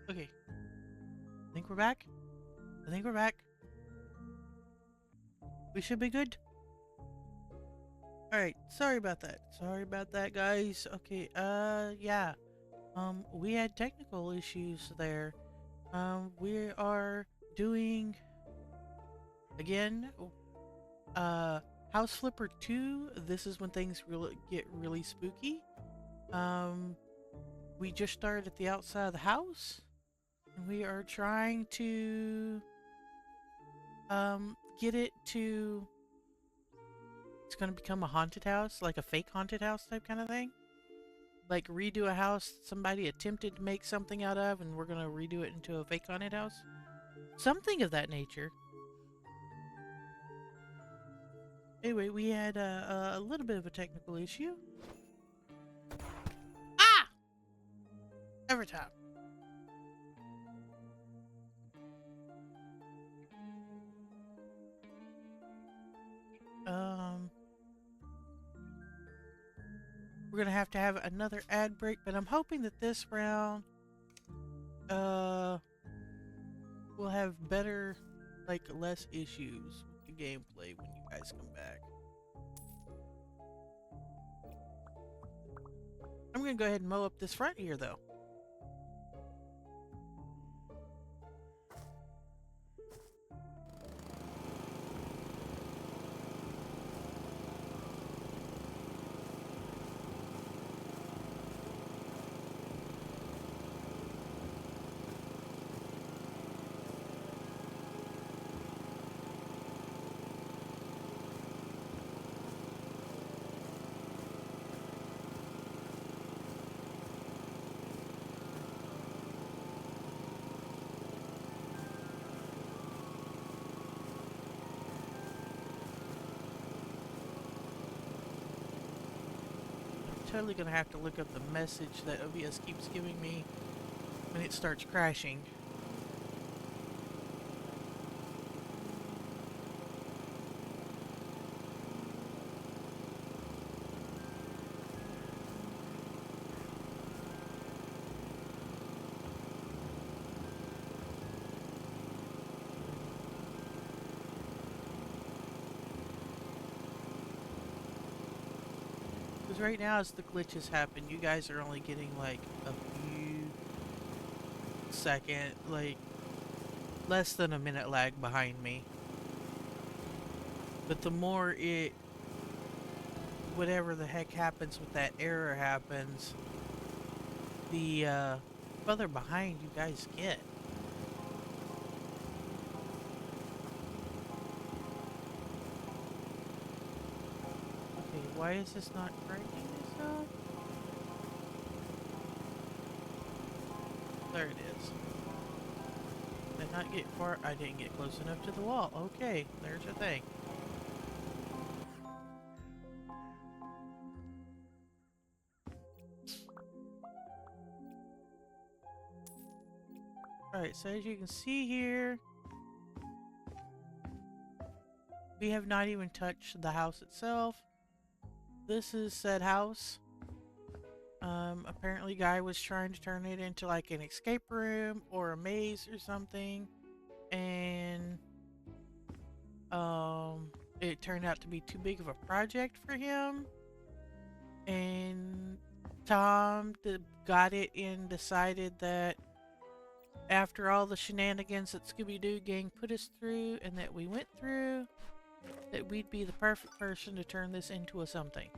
Okay. I think we're back. I think we're back. We should be good. Alright, sorry about that. Sorry about that, guys. Okay, yeah. We had technical issues there. We are doing, again, uh, House Flipper 2. This is when things really get really spooky. Um, we just started at the outside of the house, and we are trying to, get it to, it's gonna become a haunted house, like a fake haunted house type kind of thing. Like redo a house somebody attempted to make something out of, and we're gonna redo it into a fake haunted house. Something of that nature. Anyway, we had a little bit of a technical issue. Ah! Every time. Um, we're gonna have to have another ad break, but I'm hoping that this round, uh, we'll have better, like, less issues with the gameplay when you guys come back. I'm gonna go ahead and mow up this front here, though. Totally gonna have to look up the message that OBS keeps giving me when it starts crashing. Because right now, as the glitches happen, you guys are only getting like a few second, like less than a minute lag behind me. But the more it, whatever the heck happens with that error happens, the further behind you guys get. Okay, why is this not breaking this up? There it is. Did not get far. I didn't get close enough to the wall. Okay, there's a thing. Alright, so as you can see here, we have not even touched the house itself. This is said house. Apparently guy was trying to turn it into like an escape room or a maze or something. And it turned out to be too big of a project for him. And Tom got it and decided that after all the shenanigans that Scooby Doo gang put us through and that we went through, that we'd be the perfect person to turn this into a something.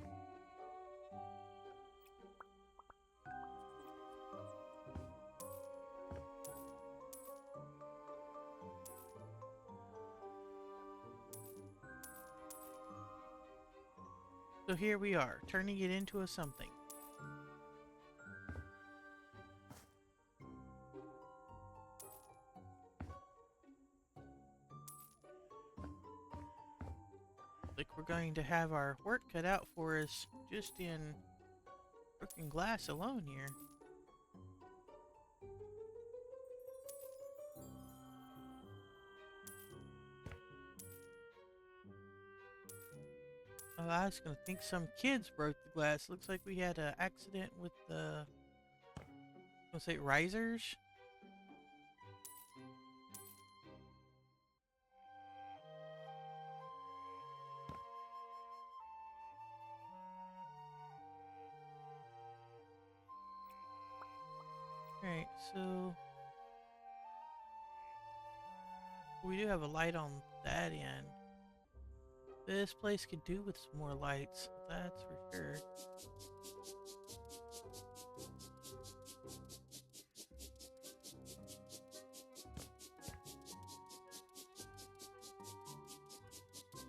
So here we are, turning it into a something. Like we're going to have our work cut out for us just in freaking glass alone here. Oh, I was gonna think some kids broke the glass. Looks like we had an accident with the, let's say, risers. Alright, so we do have a light on that end. This place could do with some more lights, that's for sure.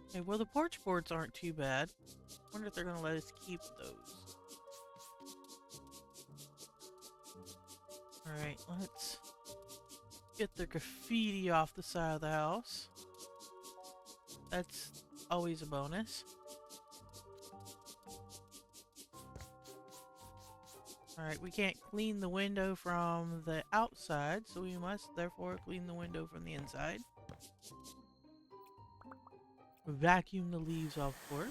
Okay, well the porch boards aren't too bad. Wonder if they're gonna let us keep those. Alright, let's get the graffiti off the side of the house. That's always a bonus. Alright, we can't clean the window from the outside, so we must therefore clean the window from the inside. Vacuum the leaves off the porch.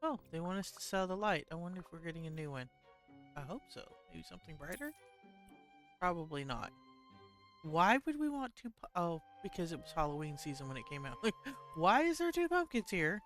Oh, they want us to sell the light. I wonder if we're getting a new one. I hope so. Maybe something brighter? Probably not. Why would we want two oh, because it was Halloween season when it came out. Why is there two pumpkins here?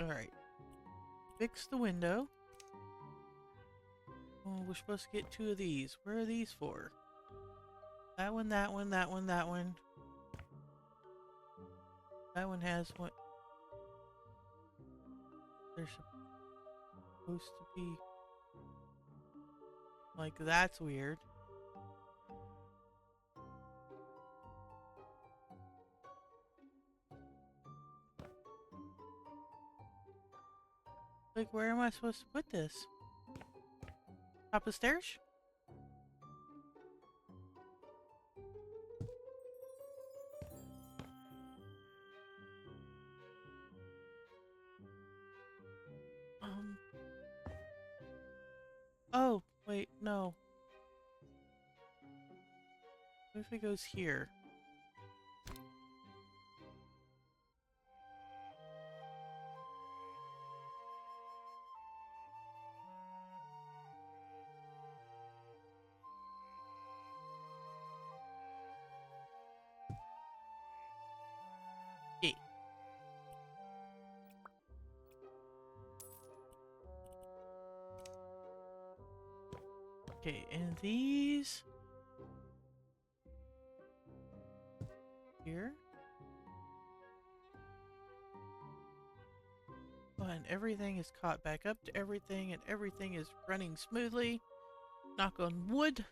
Alright. Fix the window. Oh, we're supposed to get two of these. Where are these for? That one, that one, that one, that one. That one has what? They're supposed to be... Like, that's weird. Like, where am I supposed to put this? Top of the stairs? Oh, wait, no. What if it goes here? Yeah. Okay, and these... Here? Oh, and everything is caught back up to everything, and everything is running smoothly. Knock on wood.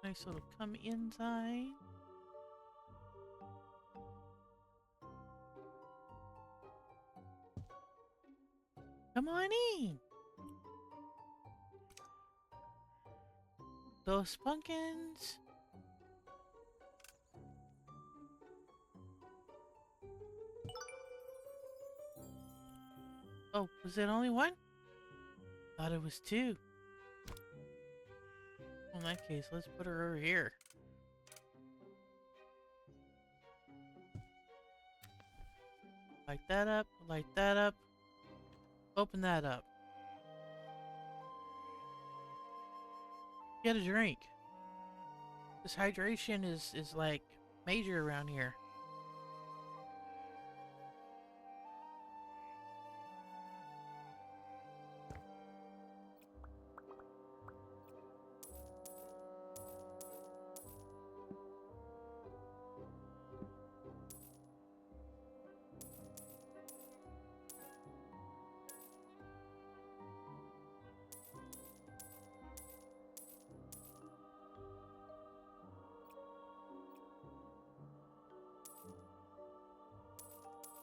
Nice little come in sign. Come on in. Those pumpkins. Oh, was it only one? Thought it was two. In that case, let's put her over here. Light that up, light that up. Open that up. Get a drink. This hydration is like major around here.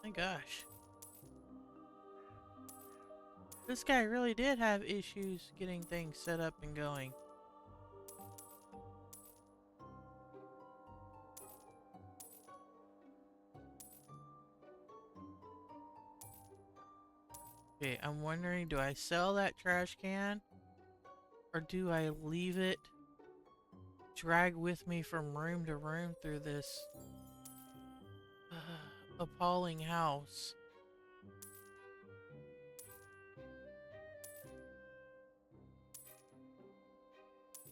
My gosh. This guy really did have issues getting things set up and going. Okay, I'm wondering, do I sell that trash can? Or do I leave it drag with me from room to room through this appalling house?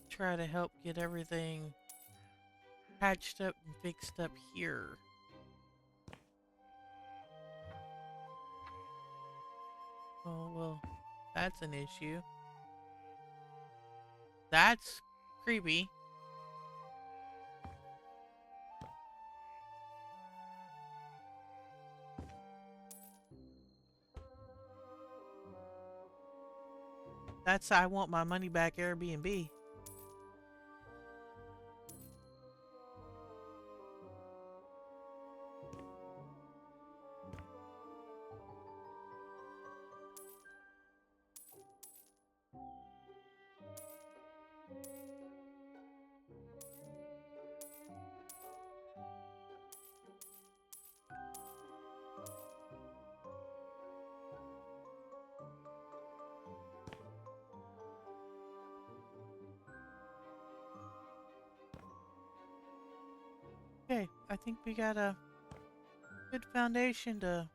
Try to help get everything patched up and fixed up here. Oh, well, that's an issue. That's creepy. That's I want my money back Airbnb. Okay, I think we got a good foundation to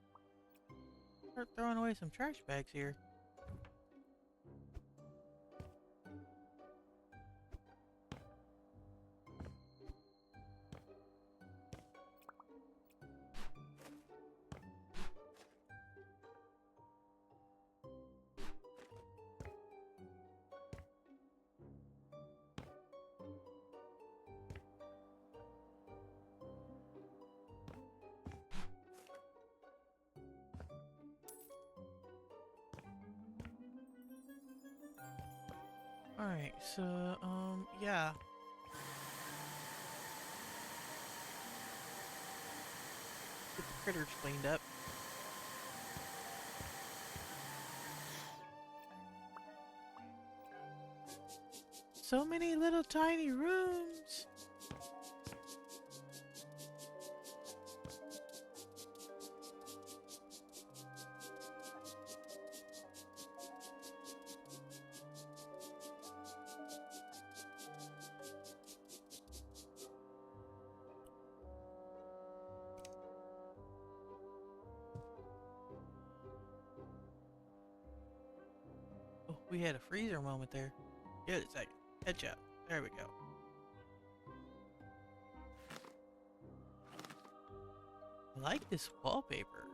start throwing away some trash bags here. Alright, so, yeah. Get the critters cleaned up. So many little tiny rooms. Oh, we had a freezer moment there. Give it a second. Catch up. There we go. I like this wallpaper.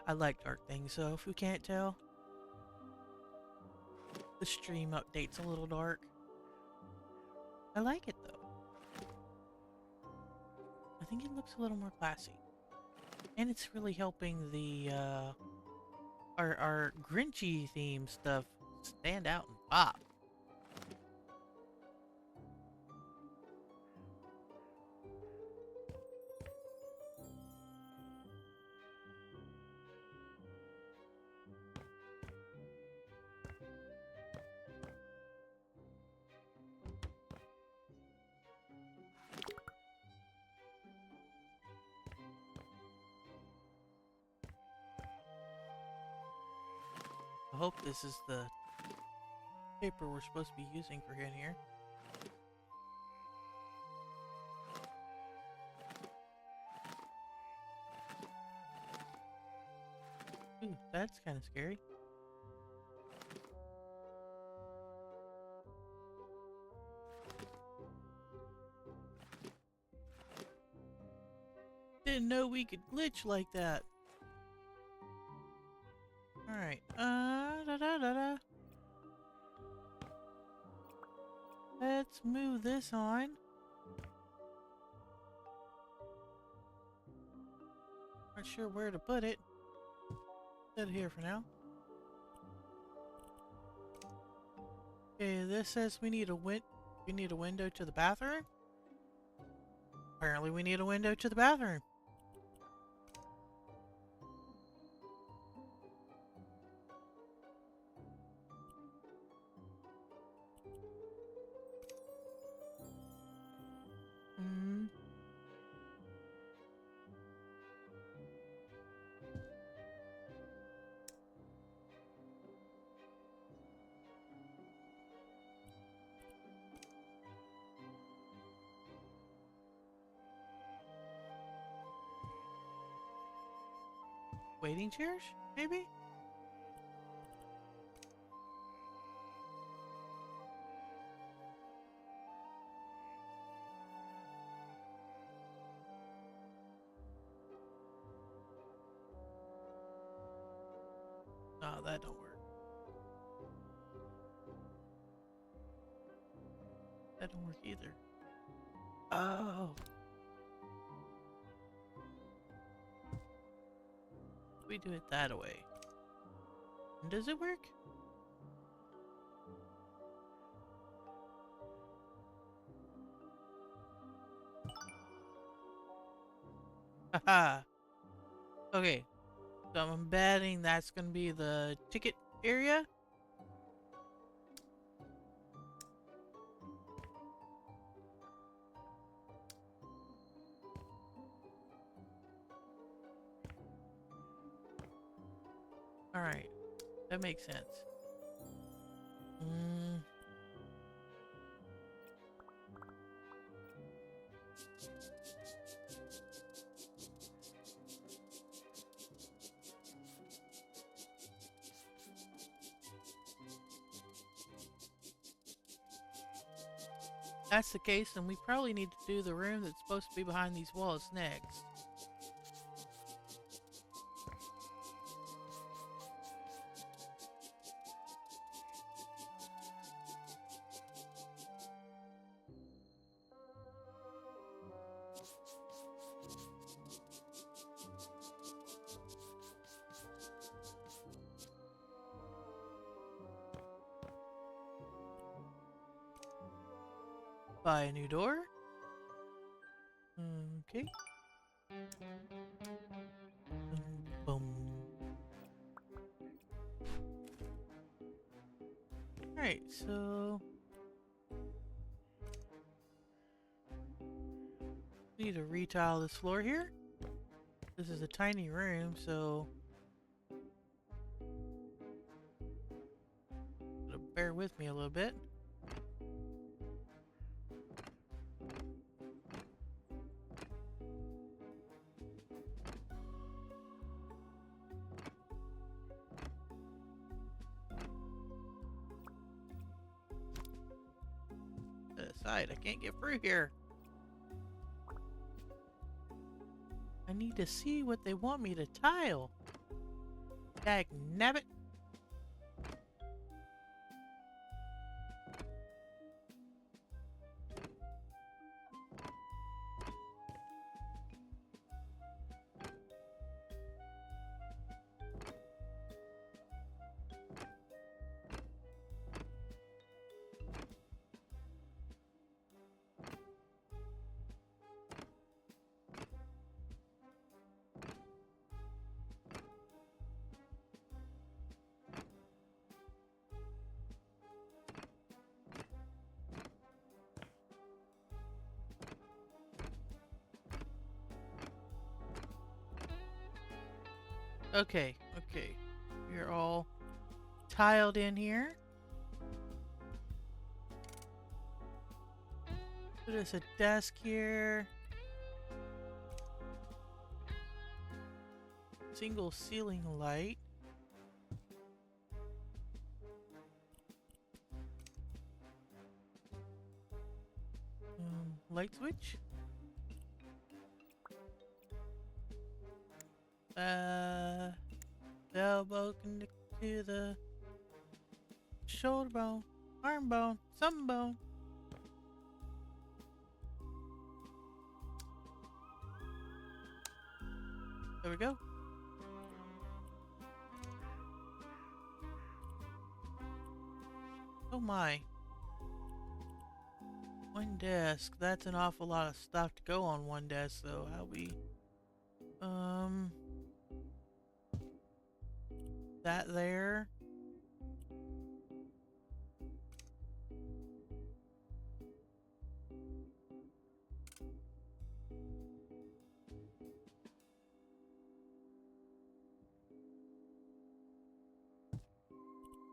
I like dark things, so if you can't tell, the stream update's a little dark. I like it though. I think it looks a little more classy. And it's really helping the our Grinchy theme stuff stand out and pop. I hope this is the paper we're supposed to be using for in here. Ooh, that's kind of scary. Didn't know we could glitch like that. Alright, let's move this on. Not sure where to put it. Put it here for now. Okay, this says we need a window to the bathroom. Apparently we need a window to the bathroom. Waiting chairs, maybe? No, that don't work. That don't work either. Oh. We do it that way. And does it work? Haha. Okay. So I'm betting that's gonna be the ticket area. Alright. That makes sense. That's the case, then we probably need to do the room that's supposed to be behind these walls next. Buy a new door. Okay. Boom. Alright, so we need to retile this floor here. This is a tiny room, so bear with me a little bit. Aside, I can't get through here. I need to see what they want me to tile. Dag nabbit. Okay, okay. You're all tiled in here. Put us a desk here. Single ceiling light. Light switch. The elbow connected to the shoulder bone, arm bone, some bone. There we go. Oh my. One desk. That's an awful lot of stuff to go on one desk, though. How we... That there.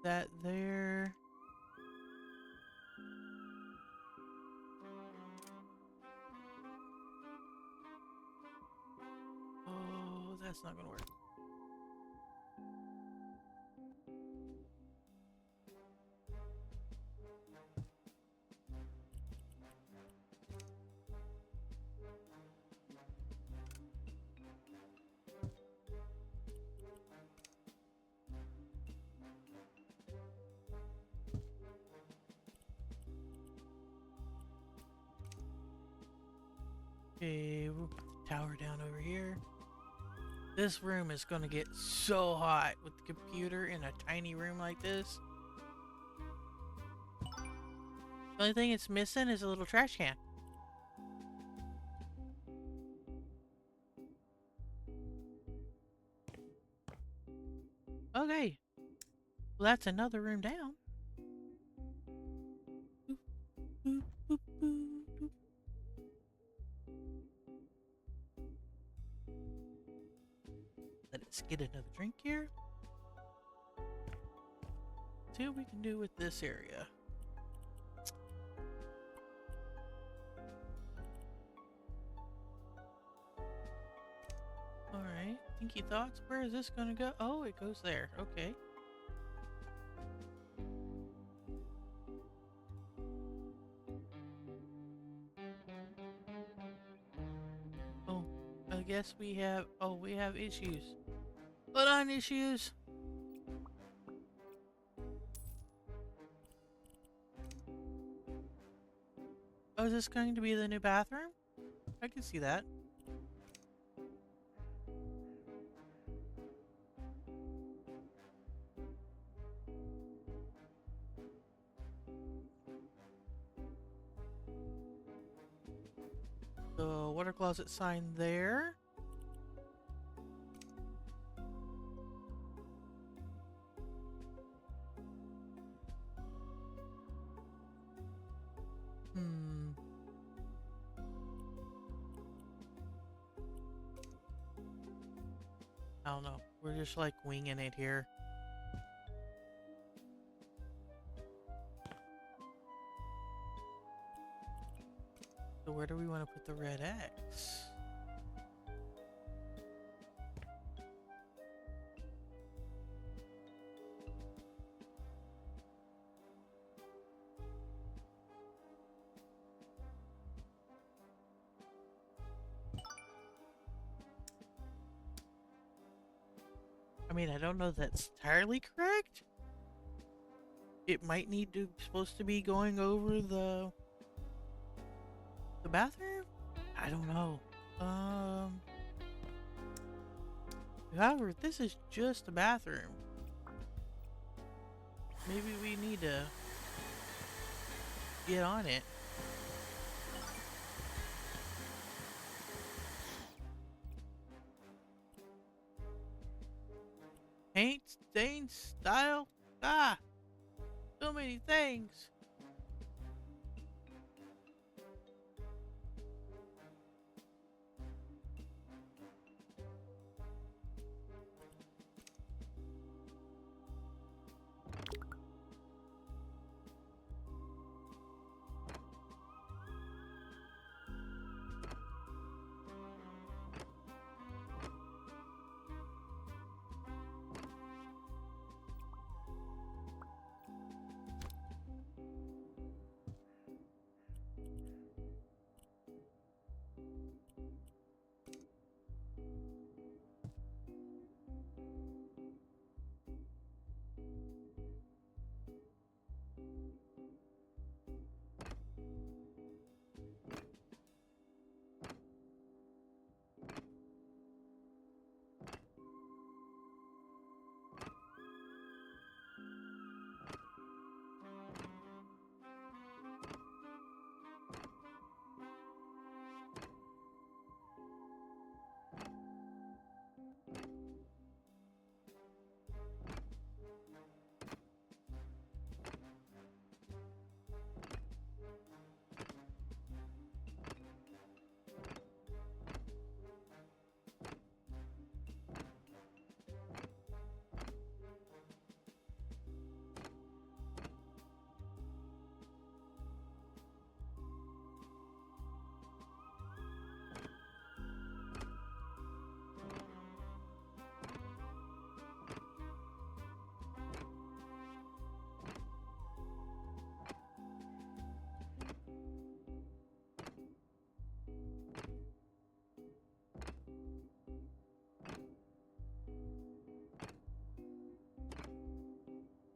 That there. Oh, that's not gonna work. Okay, we'll put the tower down over here. This room is gonna get so hot with the computer in a tiny room like this. The only thing it's missing is a little trash can. Okay, well that's another room down. Boop, boop, boop, boop. Let's get another drink here. See what we can do with this area. Alright, thinky thoughts. Where is this gonna go? Oh, it goes there. Okay. Oh, I guess we have... Oh, we have issues. Hold on, issues. Oh, is this going to be the new bathroom? I can see that. The water closet sign there. I don't know. We're just like winging it here. So where do we want to put the red X? I mean, I don't know if that's entirely correct. It might need to supposed to be going over the bathroom? I don't know. However, this is just a bathroom. Maybe we need to get on it. Paint, stain, style. Ah! So many things.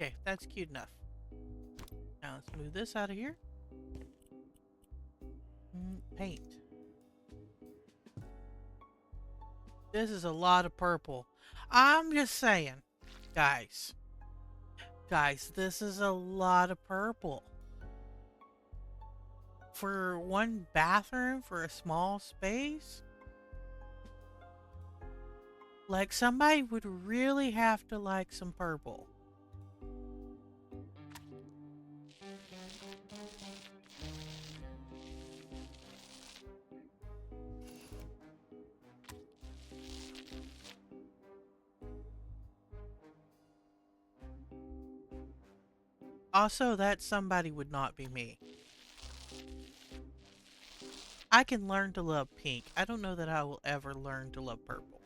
Okay, that's cute enough. Now let's move this out of here. Paint. This is a lot of purple. I'm just saying, guys. Guys, this is a lot of purple. For one bathroom, for a small space? Like, somebody would really have to like some purple. Also, that somebody would not be me. I can learn to love pink. I don't know that I will ever learn to love purple.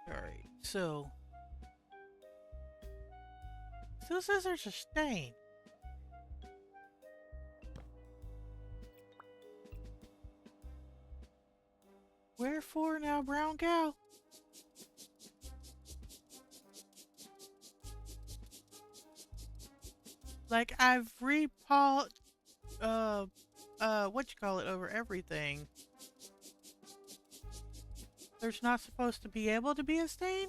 Alright, so... Still says there's a stain. Wherefore now, brown cow? Like, I've what you call it, over everything. There's not supposed to be able to be a stain?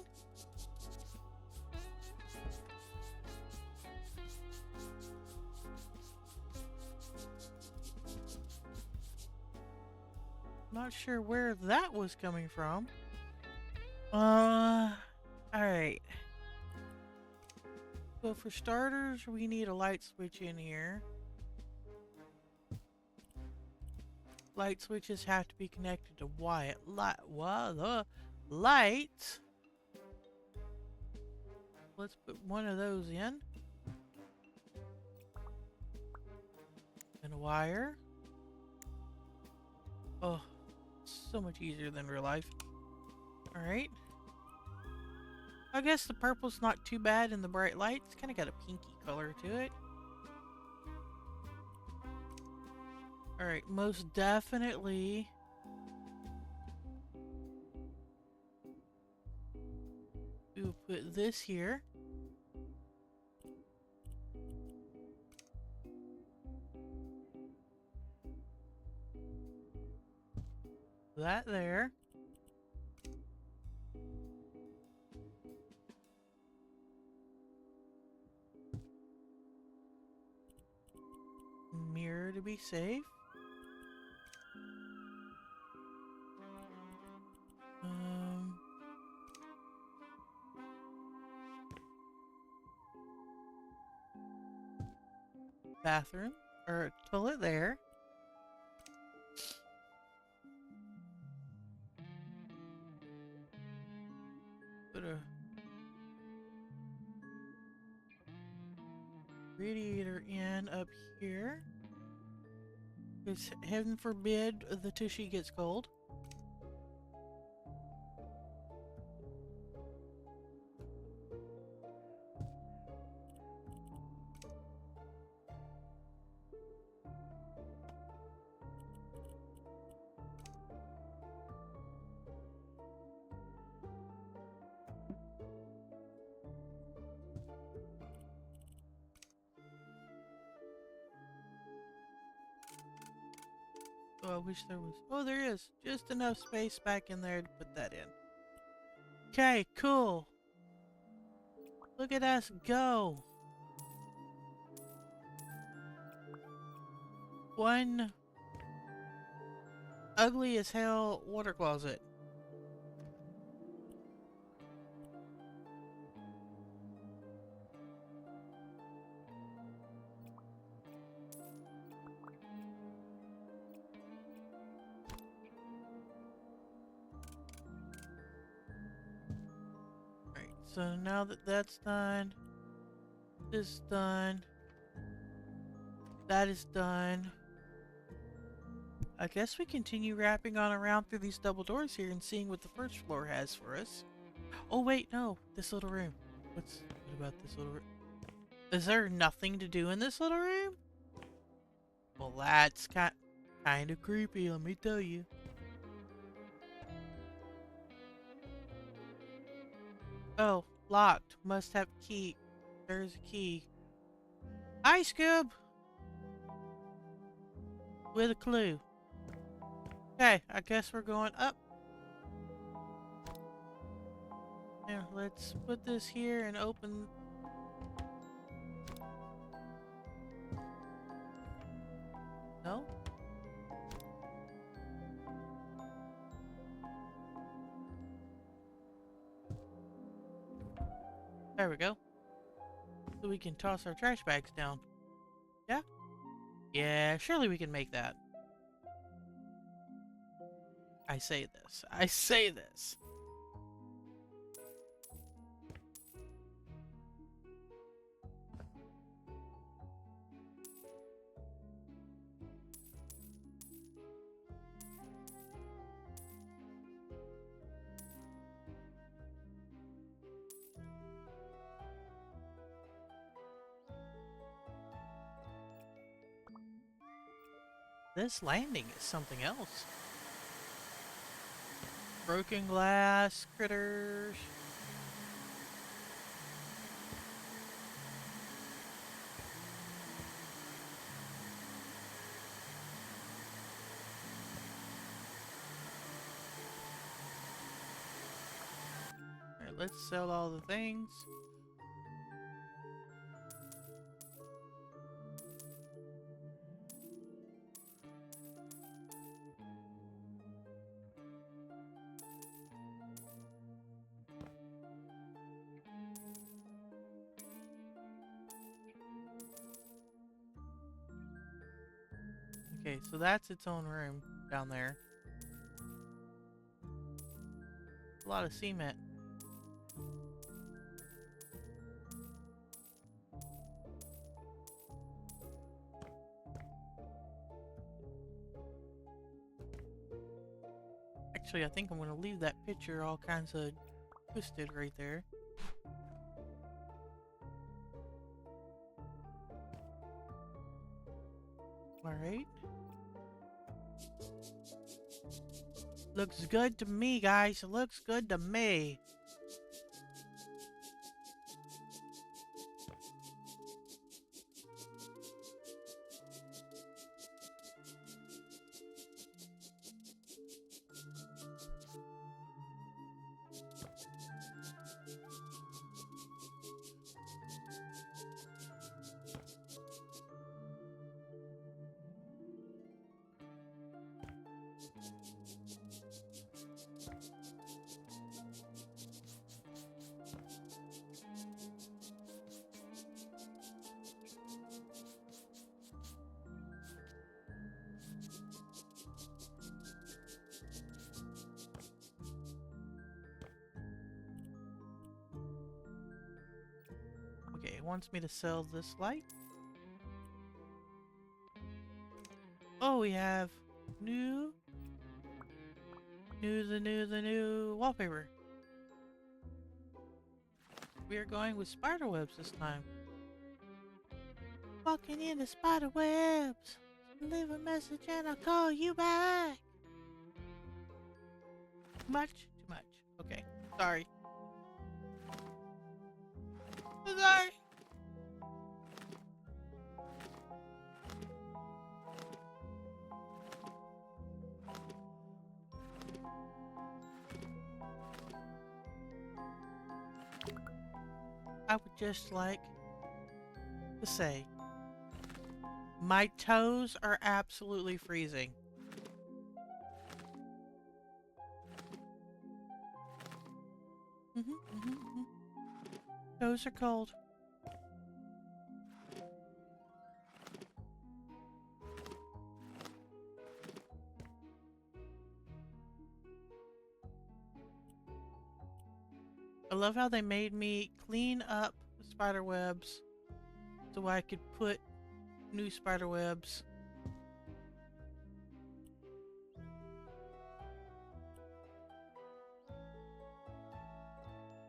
Not sure where that was coming from. Alright. So for starters, we need a light switch in here. Light switches have to be connected to the light. Let's put one of those in. And a wire. Oh, so much easier than real life. Alright. I guess the purple's not too bad in the bright light. It's kind of got a pinky color to it. Alright, most definitely. We'll put this here. That there. Mirror to be safe. Bathroom or toilet there. Put a radiator in up here. Because heaven forbid the tushy gets cold. Oh, I wish there was. Oh, there is. Just enough space back in there to put that in. Okay, cool. Look at us go. One ugly as hell water closet. So now that that's done, this is done, that is done. I guess we continue wrapping on around through these double doors here and seeing what the first floor has for us. Oh wait, no, this little room. What about this little room? Is there nothing to do in this little room? Well, that's kind of creepy, let me tell you. Oh, locked. Must have key. There's a key. Hi, Scoob! With a clue. Okay, I guess we're going up. Now, let's put this here and open. No? There we go. So we can toss our trash bags down. Yeah? Yeah, surely we can make that. I say this. I say this. This landing is something else. Broken glass, critters. Alright, let's sell all the things. Okay, so that's its own room down there. A lot of cement. Actually, I think I'm going to leave that picture all kinds of twisted right there. Alright. Looks good to me, guys. It looks good to me. Okay, it wants me to sell this light. Oh, we have the new wallpaper. We are going with spider webs this time. Walking into spider webs. Leave a message and I'll call you back. Much? Too much. Okay. Sorry. Sorry. I would just like to say, my toes are absolutely freezing. Toes are cold. I love how they made me clean up the spider webs so I could put new spider webs.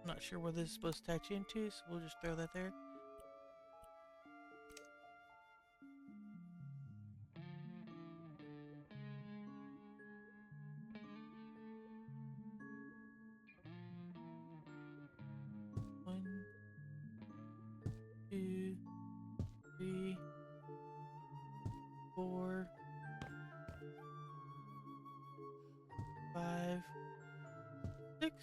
Not sure where this is supposed to attach into, so we'll just throw that there. One, two, three, four, 5, 6.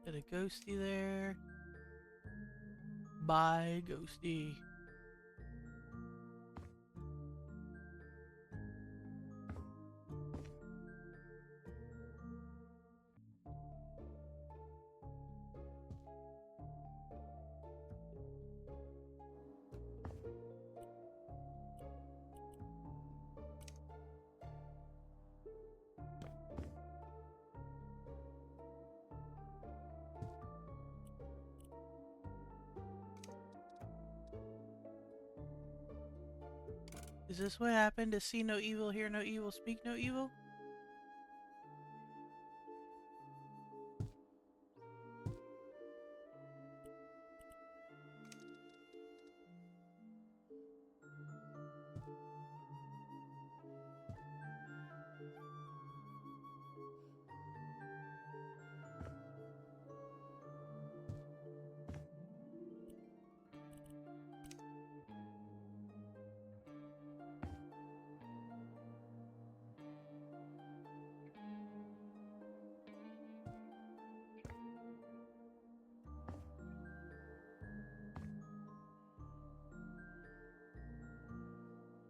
Got a ghosty there. Bye, ghosty. Is this what happened to see no evil, hear no evil, speak no evil?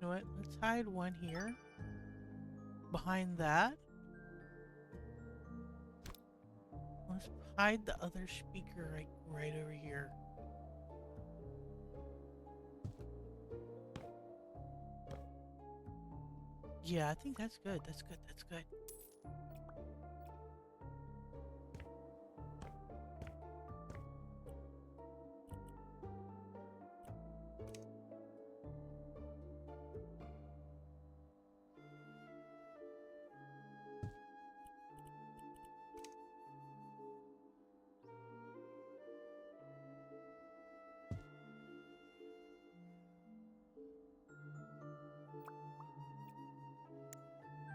You know what? Let's hide one here. Behind that. Let's hide the other speaker right over here. Yeah, I think that's good. That's good. That's good.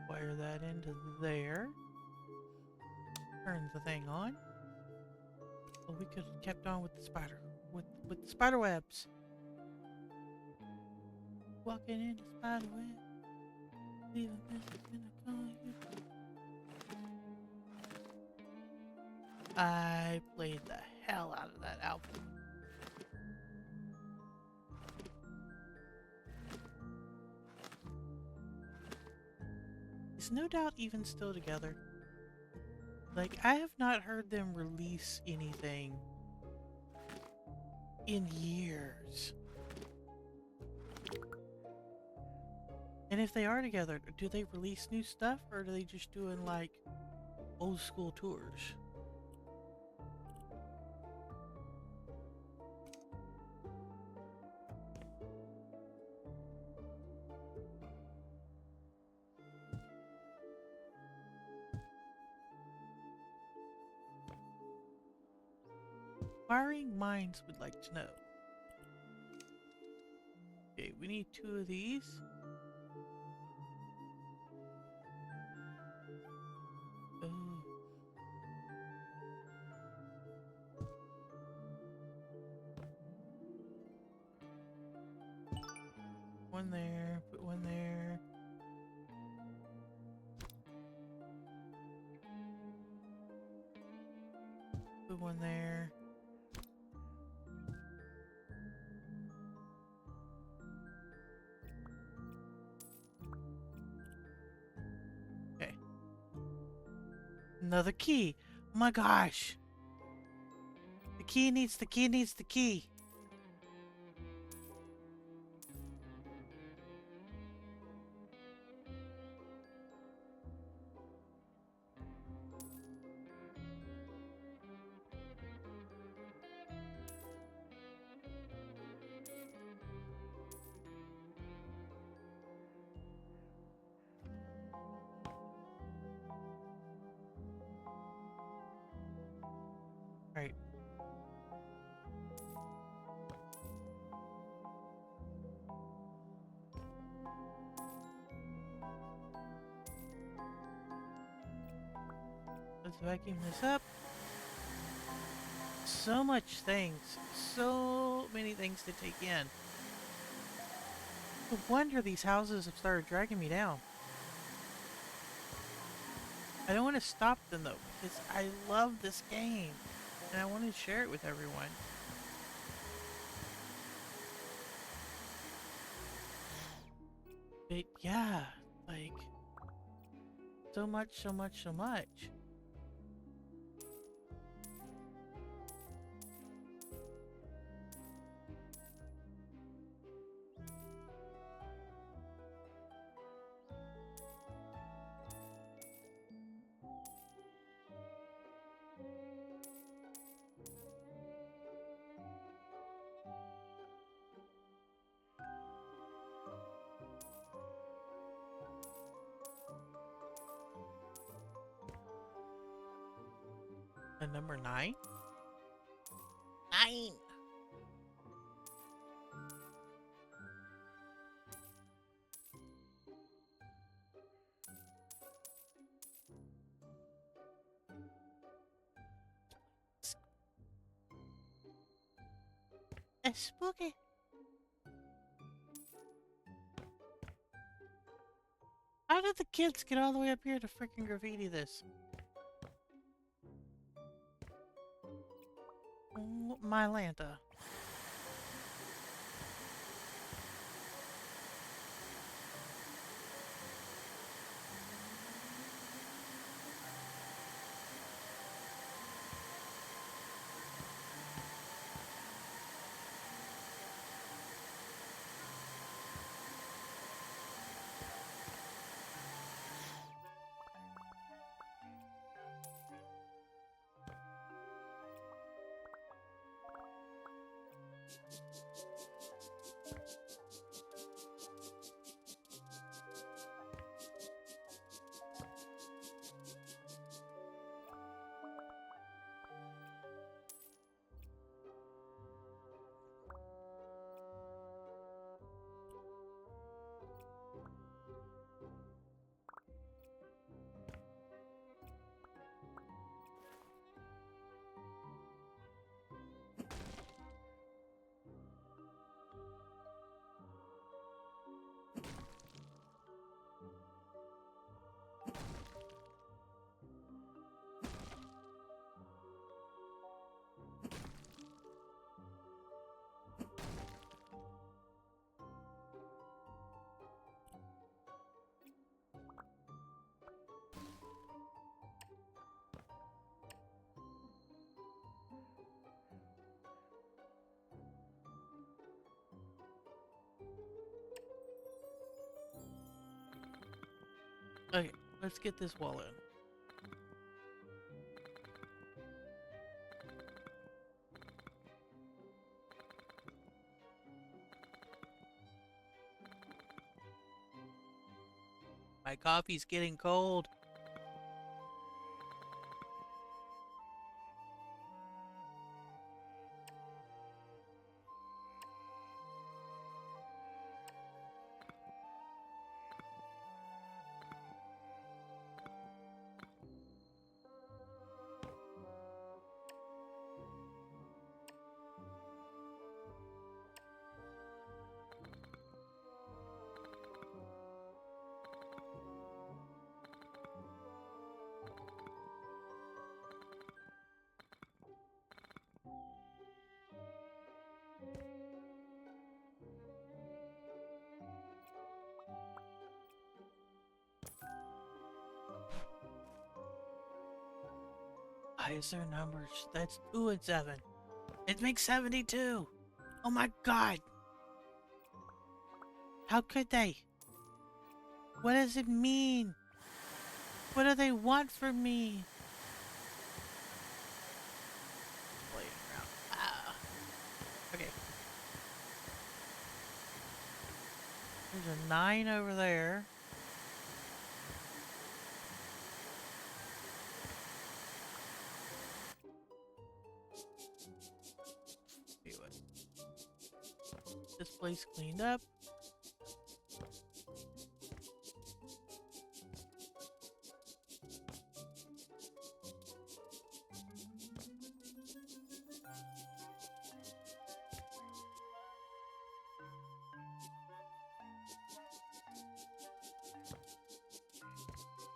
Wire that into there. Turns the thing on. Well, we could have kept on with the spider. With the spider webs. Walking in the spider web. Leave a message in the call you. I played the hell out of that album. Is No Doubt even still together? Like, I have not heard them release anything in years. And if they are together, do they release new stuff or are they just doing like old school tours? Inquiring minds would like to know. Okay, we need 2 of these. Oh. One there, put one there. Put one there. Okay. Another key. Oh my gosh. The key needs the key. Let's vacuum this up. So much things. So many things to take in. No wonder these houses have started dragging me down. I don't want to stop them though, because I love this game. And I want to share it with everyone. But yeah, like, so much, so much, so much. And number 9? 9! It's spooky. How did the kids get all the way up here to freaking graffiti this? Oh, my Lanta. Okay, let's get this wall in. My coffee's getting cold. Why is there numbers? That's 2 and 7. It makes 72. Oh my god. How could they? What does it mean? What do they want from me? Playing around. Ah. Okay. There's a 9 over there. This place cleaned up.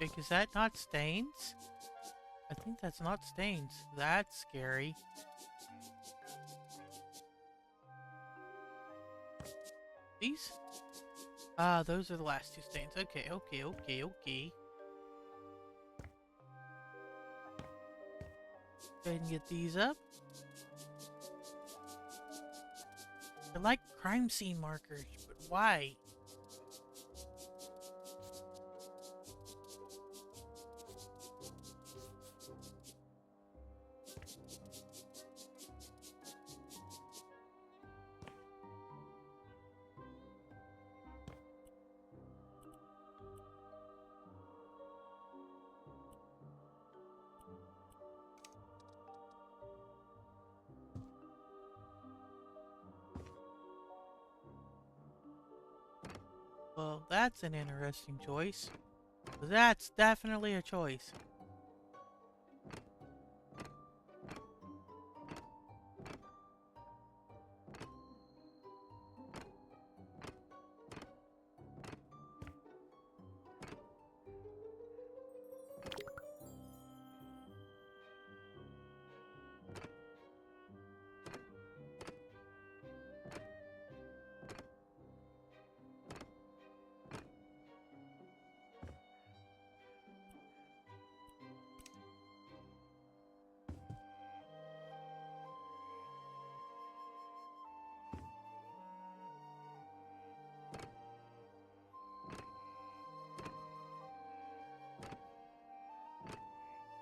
Okay, is that not stains? I think that's not stains. That's scary. These? Ah, those are the last two stains. Okay, okay, okay, okay. Go ahead and get these up. They're like crime scene markers, but why? Well, that's an interesting choice. That's definitely a choice.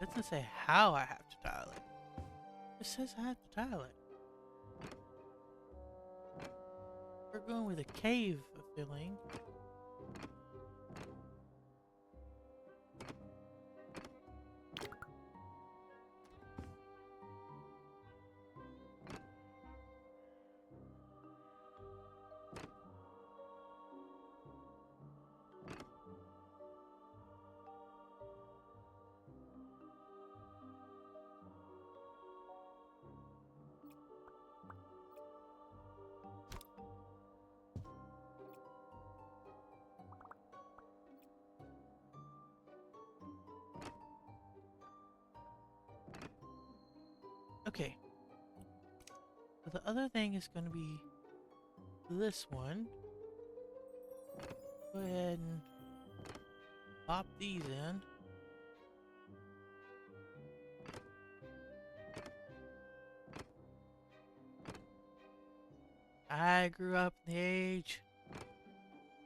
It doesn't say how I have to tile it. It says I have to tile it. We're going with a cave filling. Okay. So the other thing is going to be this one. Go ahead and pop these in. I grew up in the age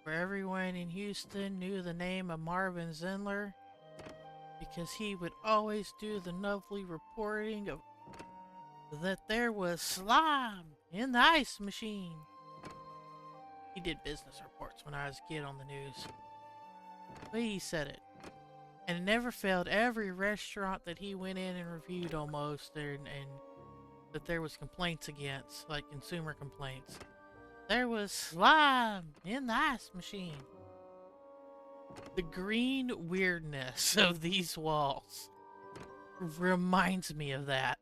where everyone in Houston knew the name of Marvin Zindler because he would always do the lovely reporting of that there was slime in the ice machine. He did business reports when I was a kid on the news. But he said it. And it never failed. Every restaurant that he went in and reviewed almost, and that there was complaints against, like consumer complaints. There was slime in the ice machine. The green weirdness of these walls reminds me of that.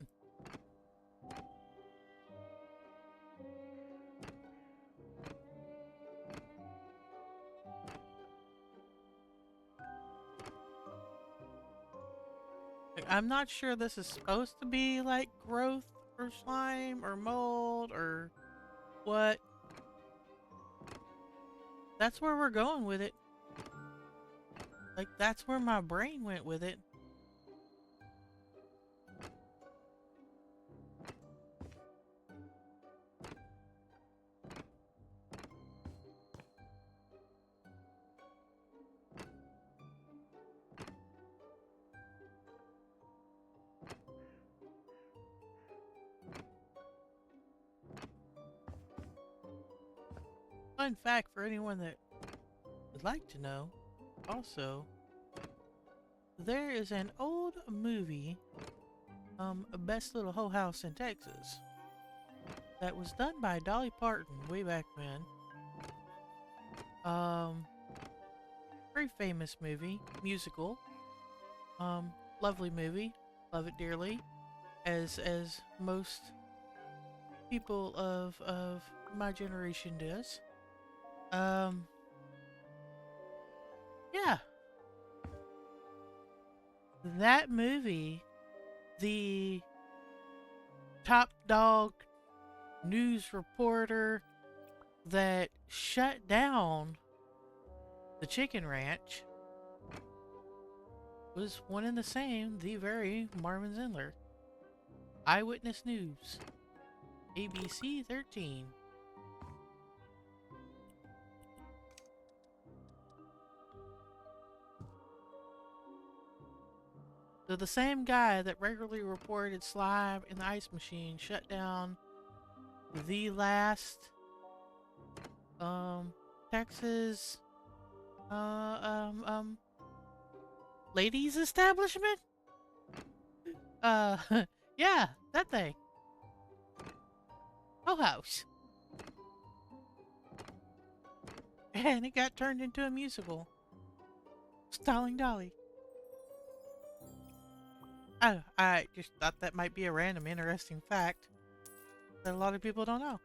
I'm not sure this is supposed to be like growth or slime or mold or what. That's where we're going with it. Like, that's where my brain went with it. Fun fact for anyone that would like to know, also, there is an old movie, Best Little Hoe House in Texas, that was done by Dolly Parton way back when. Very famous movie, musical. Lovely movie, love it dearly, as most people of my generation does. Yeah. That movie, the top dog news reporter that shut down the chicken ranch was one and the same, the very Marvin Zindler. Eyewitness News, ABC 13. So the same guy that regularly reported slime in the ice machine shut down the last Texas uh um um ladies establishment? Uh yeah, that thing. Whole house. And it got turned into a musical. Starling Dolly. I just thought that might be a random interesting fact that a lot of people don't know.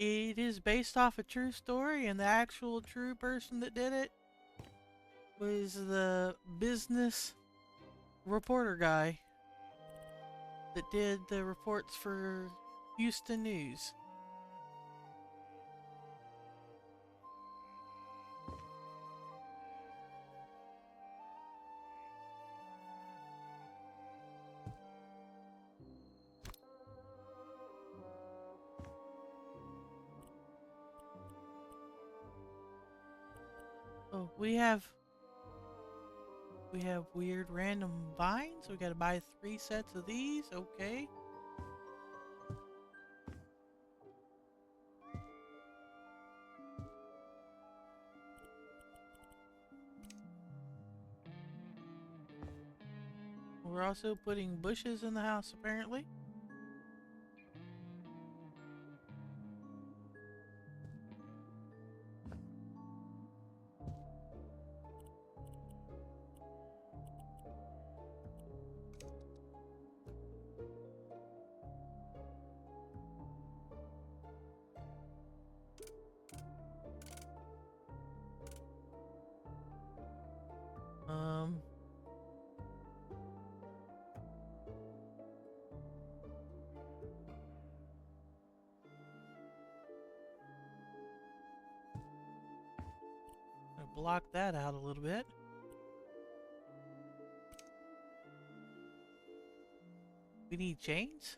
It is based off a true story, and the actual true person that did it was the business reporter guy that did the reports for Houston News. Oh, we have weird random vines. We gotta buy 3 sets of these. Okay. We're also putting bushes in the house, apparently. Um, gonna block that out a little bit. We need chains?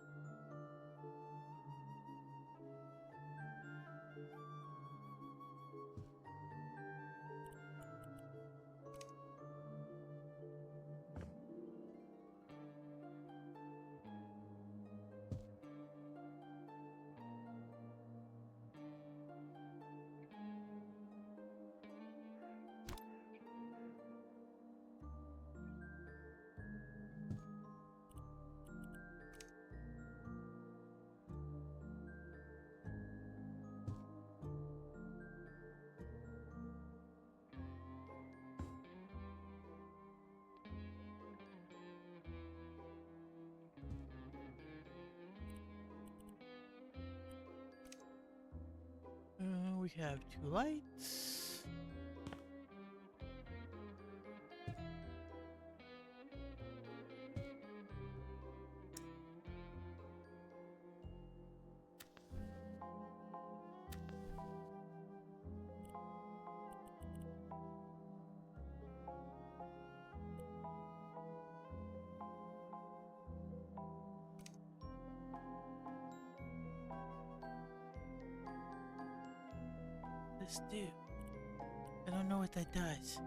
We have 2 lights. This do. I don't know what that does.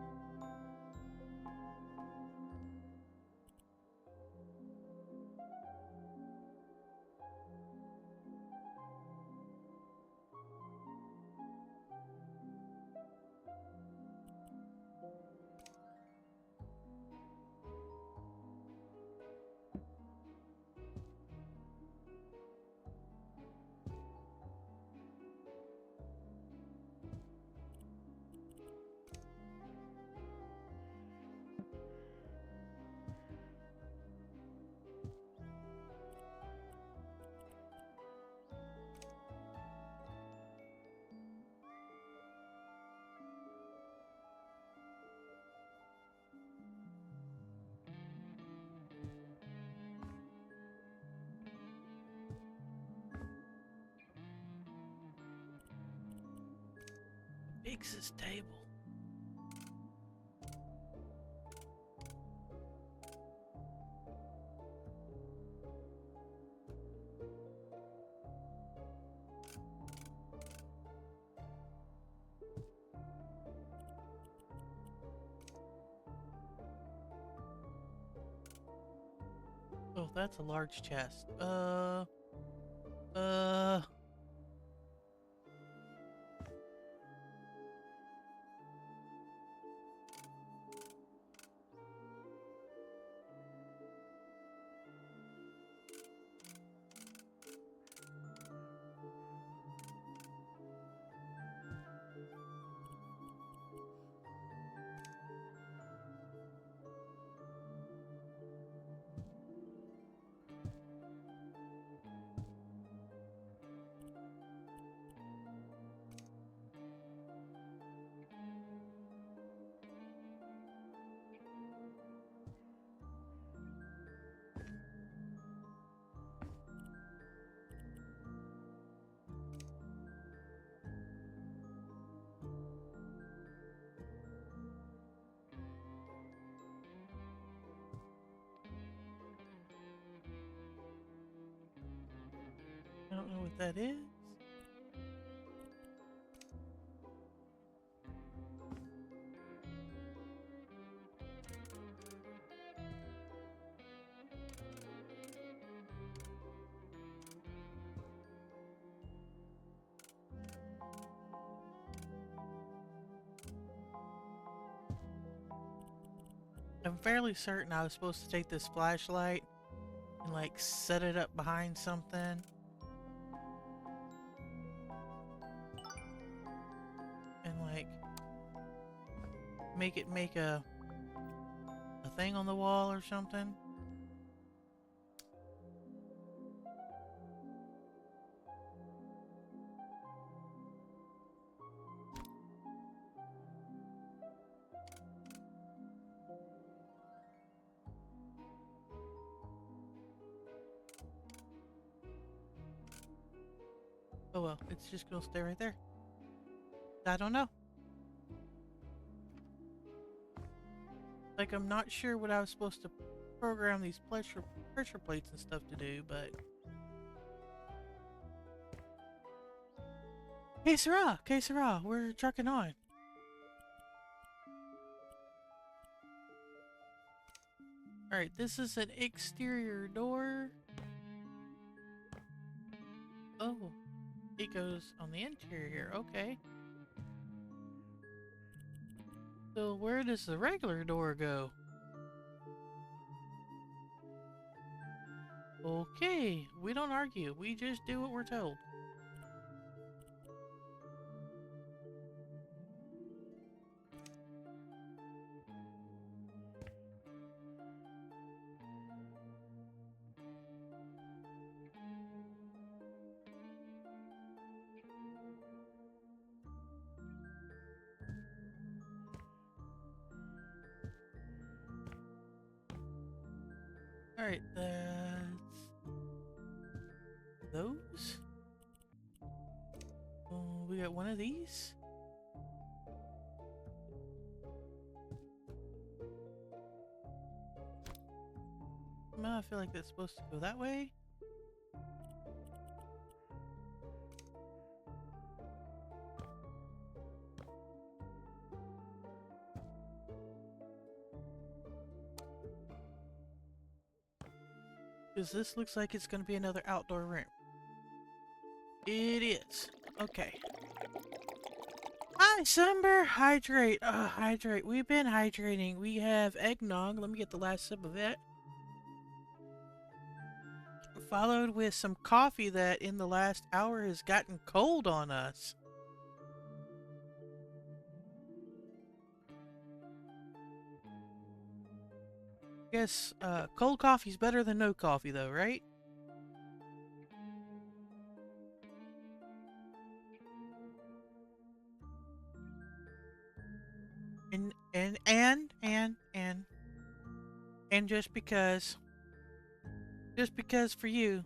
fix this table. Oh, that's a large chest. Uh. I don't know what that is. I'm fairly certain I was supposed to take this flashlight and like set it up behind something and like make it make a thing on the wall or something. Oh well, it's just gonna stay right there. I don't know. Like, I'm not sure what I was supposed to program these pressure plates and stuff to do, but... Que sera, we're trucking on. Alright, this is an exterior door. Oh, it goes on the interior, okay. So where does the regular door go? Okay, we don't argue. We just do what we're told. Alright, that's... those? We got one of these? I feel like that's supposed to go that way. Because this looks like it's going to be another outdoor room. It is. Okay. Hi, Sunber! Hydrate. Hydrate. We've been hydrating. We have eggnog. Let me get the last sip of it. Followed with some coffee that in the last hour has gotten cold on us. Guess cold coffee's better than no coffee though, right? And just because for you,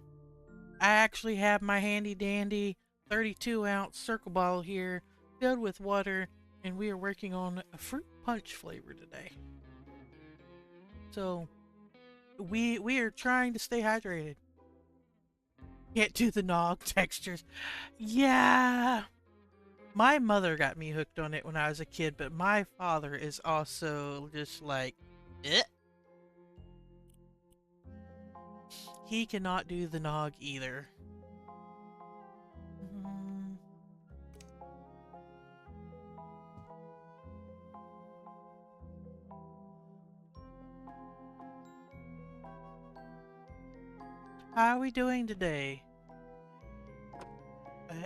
I actually have my handy dandy 32-ounce circle bottle here filled with water and we are working on a fruit punch flavor today. So we are trying to stay hydrated. Can't do the nog textures. Yeah. My mother got me hooked on it when I was a kid, but my father is also just like, eh. He cannot do the nog either. Mm. How are we doing today?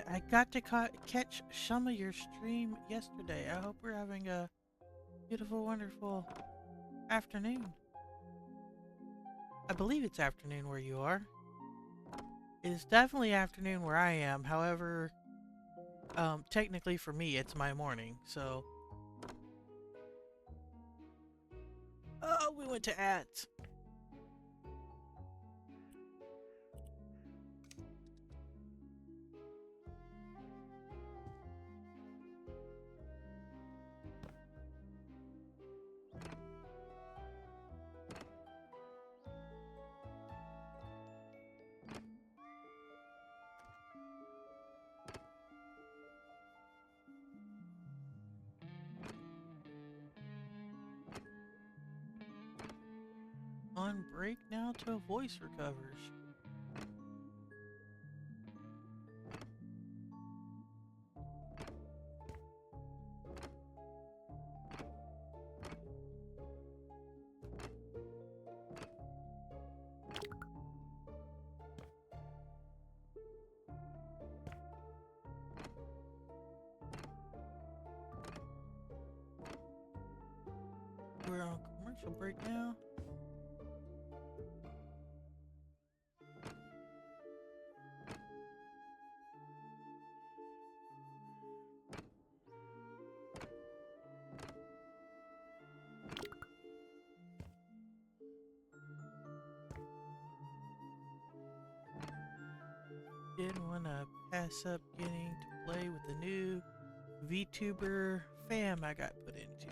I got to catch some of your stream yesterday. I hope we're having a beautiful, wonderful afternoon. I believe it's afternoon where you are. It is definitely afternoon where I am. However, technically for me, it's my morning. So, oh, we went to ads. On break now till voice recovers. We're on commercial break now. Didn't want to pass up getting to play with the new VTuber fam I got put into.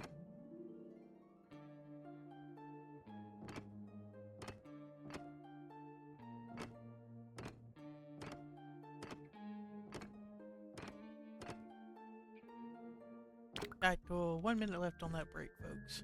Got 1 minute left on that break, folks.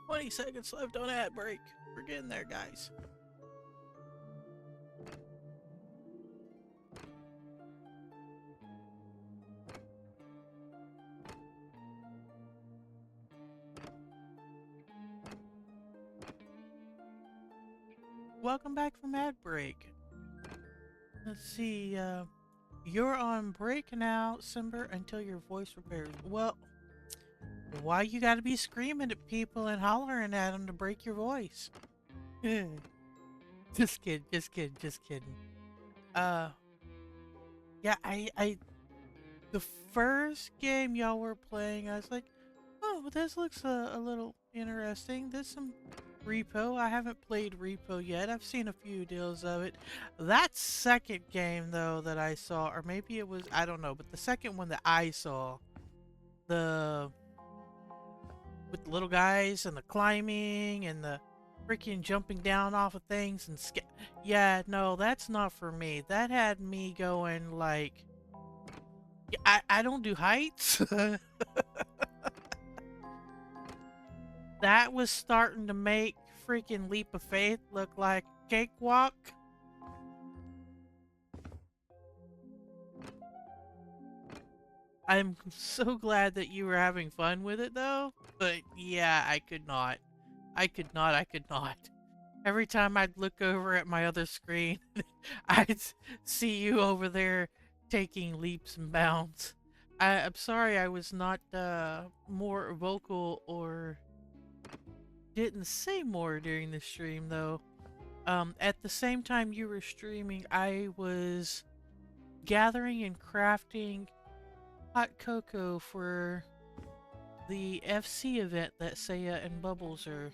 "20 seconds left on ad break. We're getting there, guys." Welcome back from ad break. Let's see, you're on break now, Simber, until your voice repairs. Well, why you gotta be screaming at people and hollering at them to break your voice? Just kidding, just kidding, just kidding. Yeah, the first game y'all were playing, I was like, oh, this looks a little interesting. There's some Repo. I haven't played Repo yet. I've seen a few deals of it. That second game, though, that I saw, or maybe it was, I don't know, but the second one that I saw, the with the little guys and the climbing and the freaking jumping down off of things and yeah, no, that's not for me. That had me going like, I don't do heights. That was starting to make freaking leap of faith look like a cakewalk? I'm so glad that you were having fun with it though. But yeah, I could not. I could not. I could not. Every time I'd look over at my other screen, I'd see you over there taking leaps and bounds. I'm sorry I was not more vocal or didn't say more during the stream though. At the same time you were streaming, I was gathering and crafting hot cocoa for the FC event that Saya and Bubbles are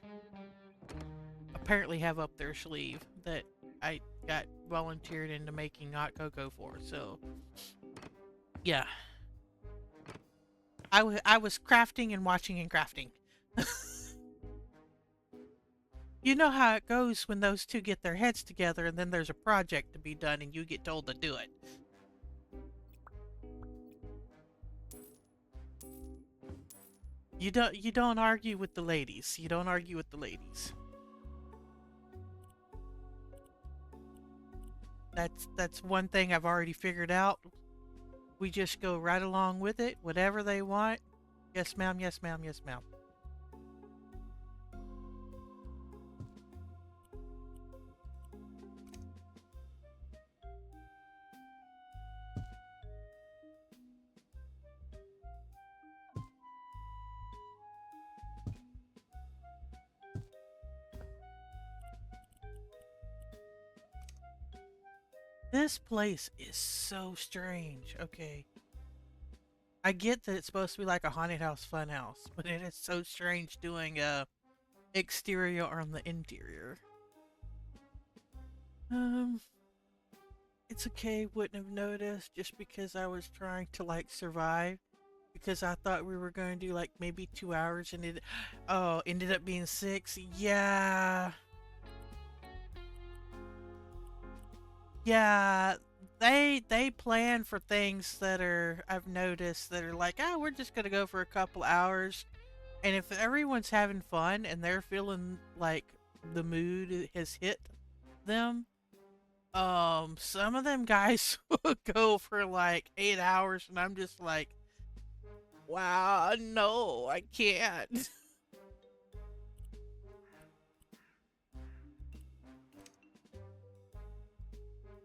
apparently have up their sleeve that I got volunteered into making hot cocoa for. So, yeah. I was crafting and watching and crafting. You know how it goes when those two get their heads together and then there's a project to be done and you get told to do it. You don't argue with the ladies. You don't argue with the ladies. That's one thing I've already figured out. We just go right along with it, whatever they want. Yes, ma'am, yes, ma'am, yes, ma'am. This place is so strange. Okay. I get that it's supposed to be like a haunted house fun house, but it is so strange doing exterior on the interior. Um it's okay, wouldn't have noticed just because I was trying to like survive because I thought we were going to do like maybe 2 hours and it ended up being 6. Yeah. Yeah, they plan for things that are I've noticed that are like, "Oh, we're just going to go for a couple hours." And if everyone's having fun and they're feeling like the mood has hit them, some of them guys will go for like 8 hours and I'm just like, "Wow, no, I can't."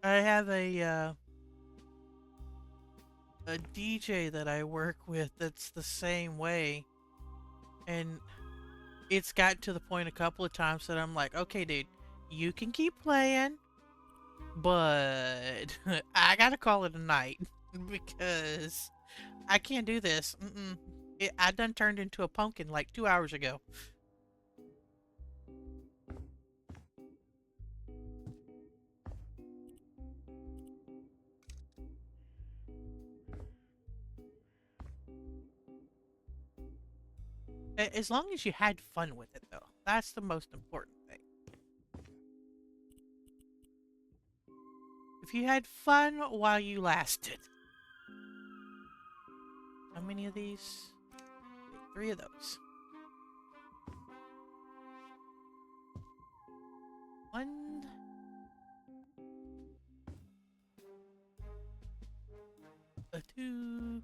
I have a DJ that I work with that's the same way. And it's got to the point a couple of times that I'm like, okay, dude, you can keep playing, but I gotta call it a night because I can't do this. I done turned into a pumpkin like 2 hours ago. As long as you had fun with it, though, that's the most important thing. If you had fun while you lasted. How many of these? 3 of those. 1, 2,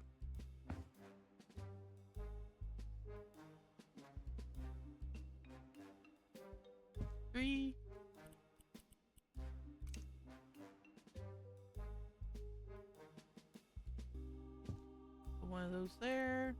3. Put one of those there.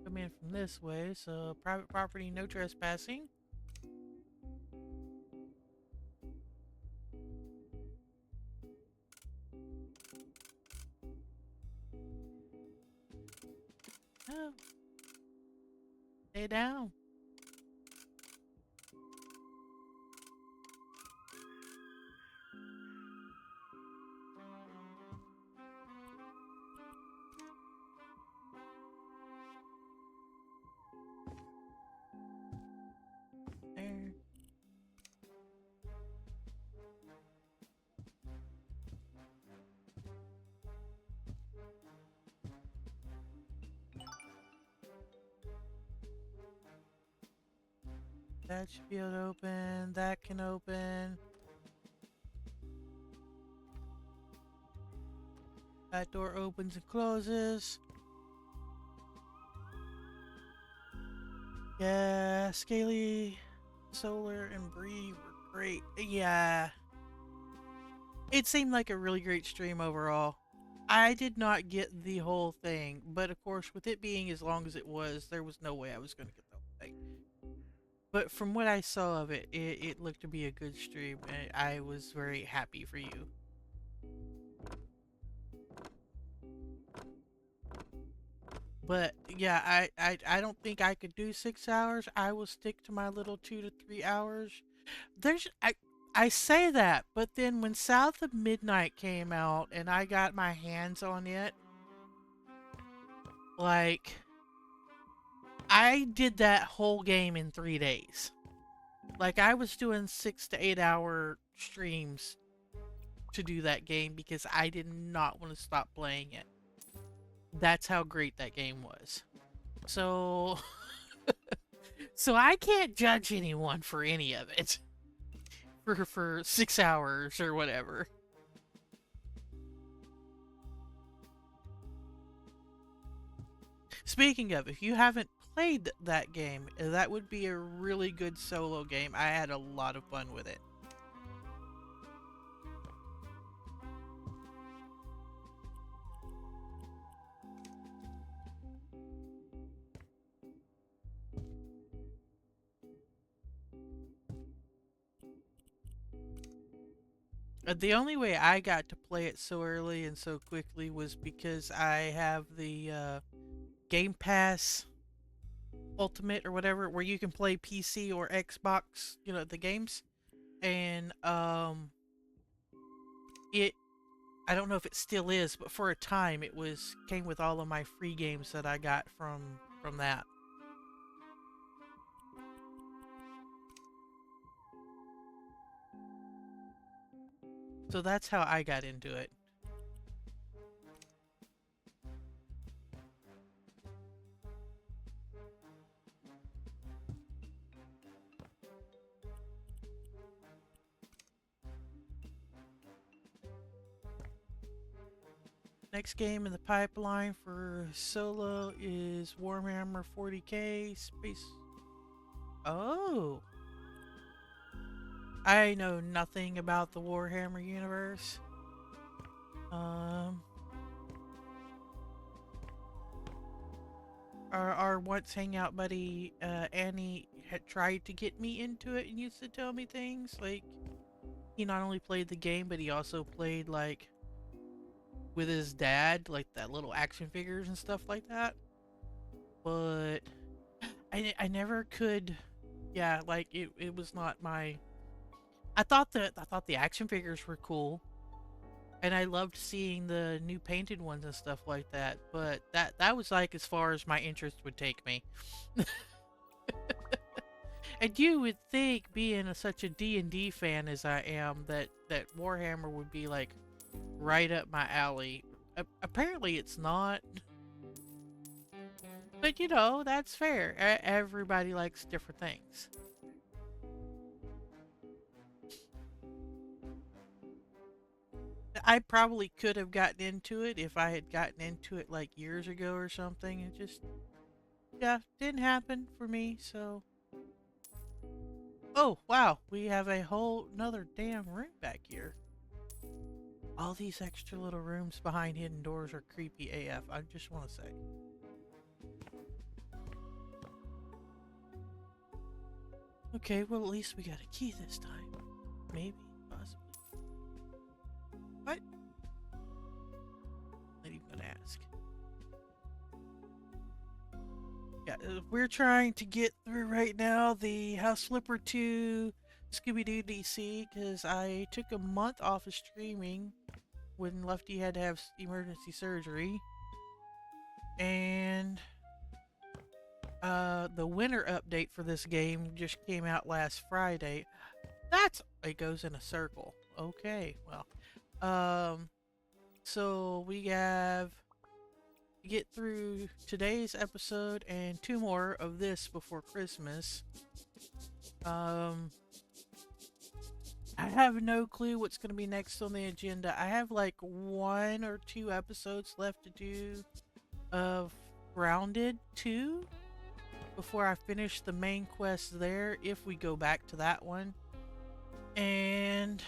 Come in from this way, so private property, no trespassing. Oh. Stay down. That should be able to open. That can open. That door opens and closes. Yeah, Scaly, Solar, and Bree were great. Yeah, it seemed like a really great stream overall. I did not get the whole thing, but of course, with it being as long as it was, there was no way I was going to get the whole thing. But from what I saw of it, it looked to be a good stream, and I was very happy for you. But yeah, I don't think I could do 6 hours. I will stick to my little 2 to 3 hours. I say that, but then when South of Midnight came out and I got my hands on it, like I did that whole game in 3 days. Like I was doing 6 to 8 hour streams to do that game because I did not want to stop playing it. That's how great that game was. So so I can't judge anyone for any of it. For 6 hours or whatever. Speaking of, if you haven't played that game, that would be a really good solo game. I had a lot of fun with it. The only way I got to play it so early and so quickly was because I have the Game Pass Ultimate or whatever, where you can play PC or Xbox, the games. And it I don't know if it still is, but for a time it was came with all of my free games that I got from that. So that's how I got into it. Next game in the pipeline for solo is Warhammer 40k Space. Oh, I know nothing about the Warhammer universe. Um, our once hangout buddy Annie had tried to get me into it and used to tell me things like he not only played the game but he also played like with his dad, like that little action figures and stuff like that. But I never could. Yeah, like it was not my. I thought the action figures were cool, and I loved seeing the new painted ones and stuff like that. But that was like as far as my interest would take me. And you would think, being such a D&D fan as I am, that Warhammer would be like right up my alley. Apparently, it's not. But that's fair. Everybody likes different things. I probably could have gotten into it if I had gotten into it like years ago or something. It just, yeah, didn't happen for me. So, oh wow, we have a whole another damn room back here. All these extra little rooms behind hidden doors are creepy AF. I just want to say. Okay, well at least we got a key this time. Maybe, possibly. What? Not even gonna ask. Yeah, we're trying to get through right now the House Flipper 2 Scooby Doo DC because I took a month off of streaming when Lefty had to have emergency surgery. And the winter update for this game just came out last Friday. It goes in a circle. Okay, well. So we have to get through today's episode and two more of this before Christmas. Um, I have no clue what's going to be next on the agenda. I have like 1 or 2 episodes left to do of Grounded 2 before I finish the main quest there, if we go back to that one. And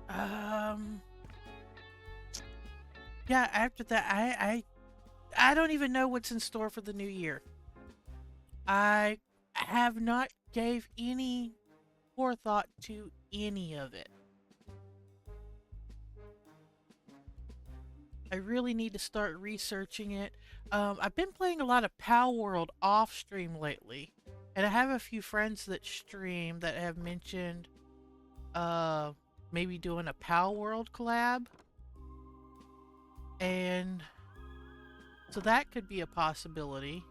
um yeah, after that I don't even know what's in store for the new year. I have not gave any forethought to any of it. I really need to start researching it. I've been playing a lot of Pal World off stream lately, and I have a few friends that stream that have mentioned uh, maybe doing a Pal World collab, and so that could be a possibility.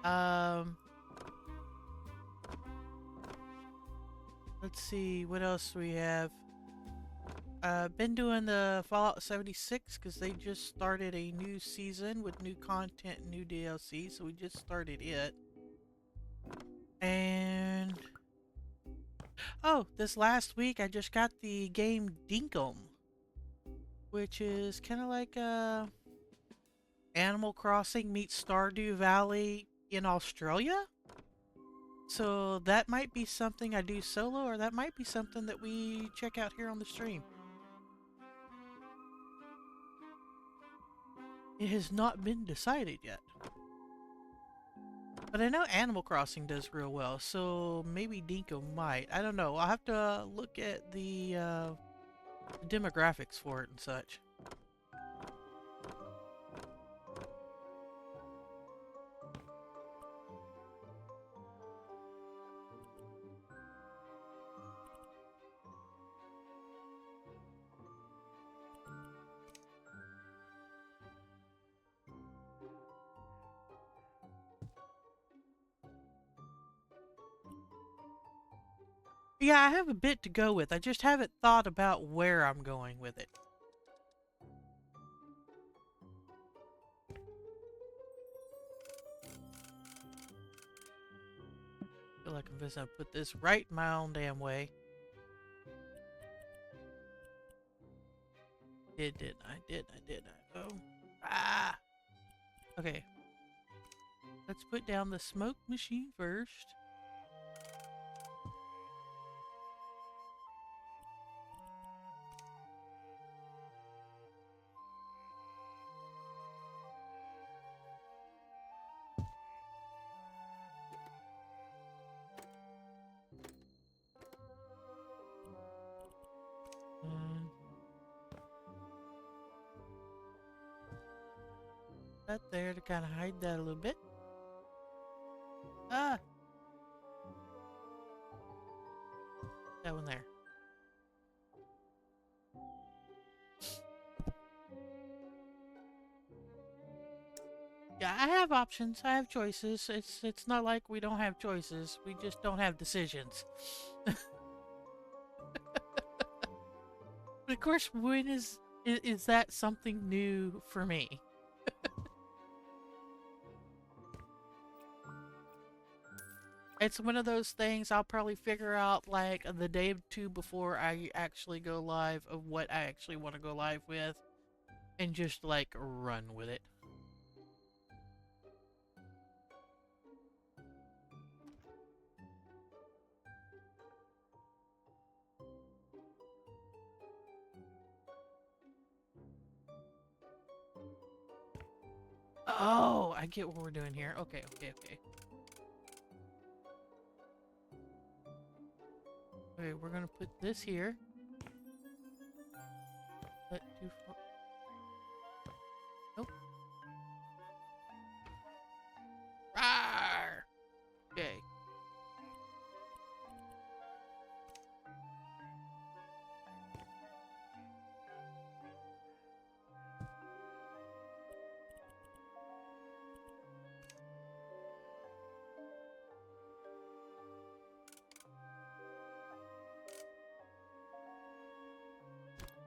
Um, let's see what else we have. Been doing the Fallout 76 because they just started a new season with new content and new DLC, so we just started it. And oh, this last week I just got the game Dinkum, which is kind of like Animal Crossing meets Stardew Valley in Australia. So that might be something I do solo, or that might be something that we check out here on the stream. It has not been decided yet. But I know Animal Crossing does real well, so maybe Dinko might. I don't know. I'll have to look at the demographics for it and such. Yeah, I have a bit to go with. I just haven't thought about where I'm going with it. I feel like I'm just gonna put this right my own damn way. Did I? Oh. Ah! Okay. Let's put down the smoke machine first. That there to kind of hide that a little bit. Ah! That one there. Yeah, I have options. I have choices. It's not like we don't have choices. We just don't have decisions. But of course, when is that something new for me? It's one of those things I'll probably figure out like the day or two before I actually go live of what I actually want to go live with, and just like run with it. Oh, I get what we're doing here. Okay. Okay, we're gonna put this here. Let do. Nope. Rawr! Okay.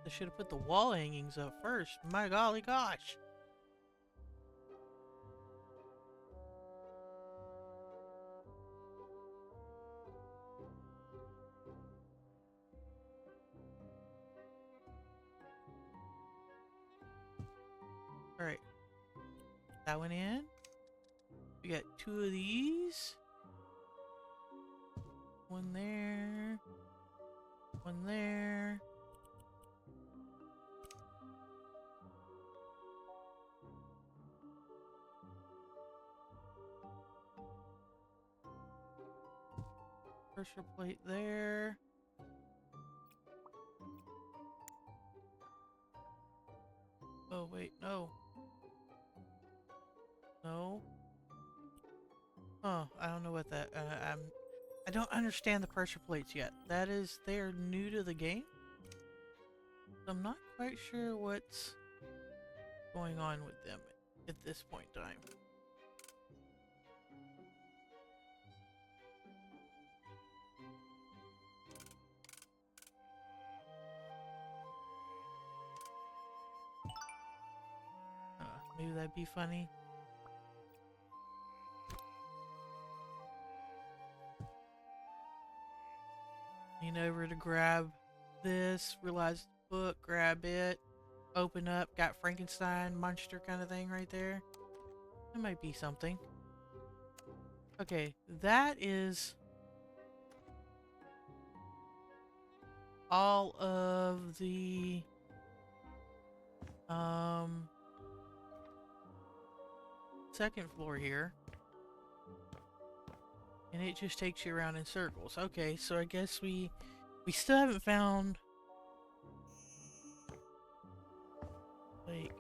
I should have put the wall hangings up first. My golly gosh. Alright. That went in. We got 2 of these. One there. One there. Pressure plate there. Oh, wait, no. No. Oh, I don't know what that, I don't understand the pressure plates yet. They're new to the game. So I'm not quite sure what's going on with them at this point in time. Maybe that'd be funny. Lean over to grab this, realize the book, grab it, open up, got Frankenstein monster kind of thing right there. That might be something. Okay, that is all of the second floor here. And it just takes you around in circles. Okay, so I guess we still haven't found, like,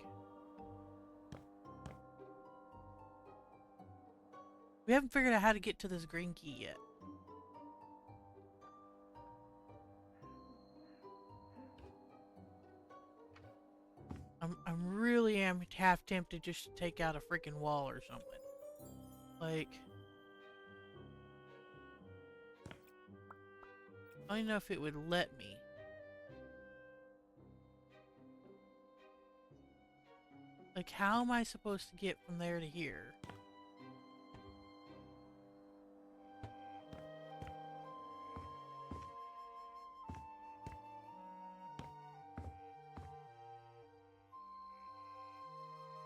we haven't figured out how to get to this green key yet. I'm really half tempted just to take out a freaking wall or something. Like, I don't know if it would let me. Like, how am I supposed to get from there to here?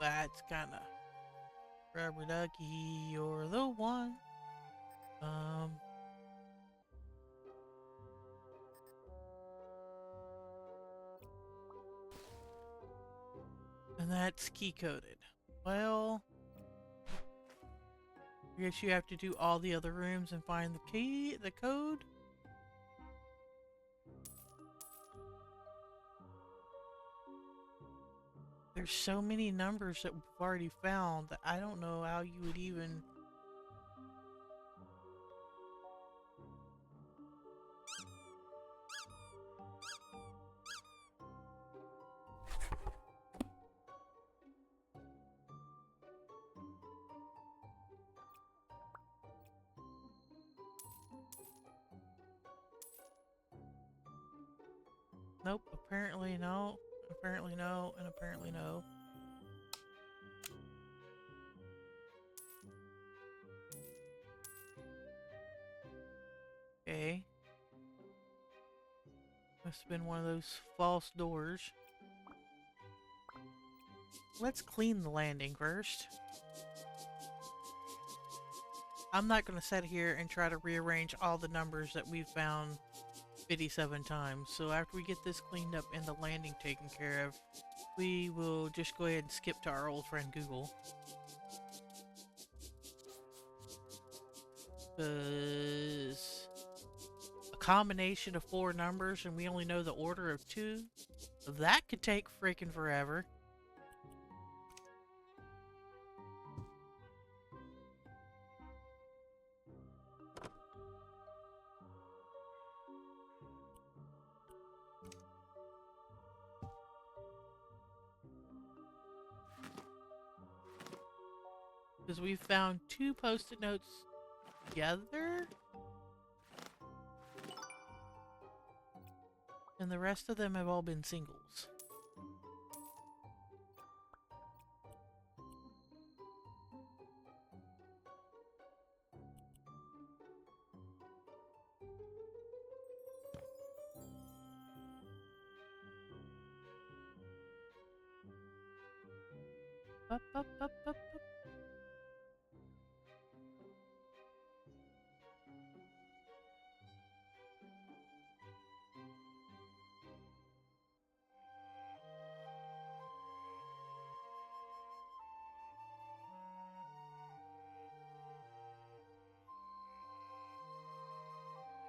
That's kinda... Rubber ducky, you're the one. And that's key-coded. Well... I guess you have to do all the other rooms and find the key, the code. There's so many numbers that we've already found that I don't know how you would even... Nope, apparently no. Apparently no, and apparently no. Okay. Must have been one of those false doors. Let's clean the landing first. I'm not going to sit here and try to rearrange all the numbers that we've found 57 times. So after we get this cleaned up and the landing taken care of, we will just go ahead and skip to our old friend Google. Because a combination of 4 numbers and we only know the order of 2, that could take freaking forever. Because we found 2 post-it notes together. And the rest of them have all been singles. Up, up, up, up, up.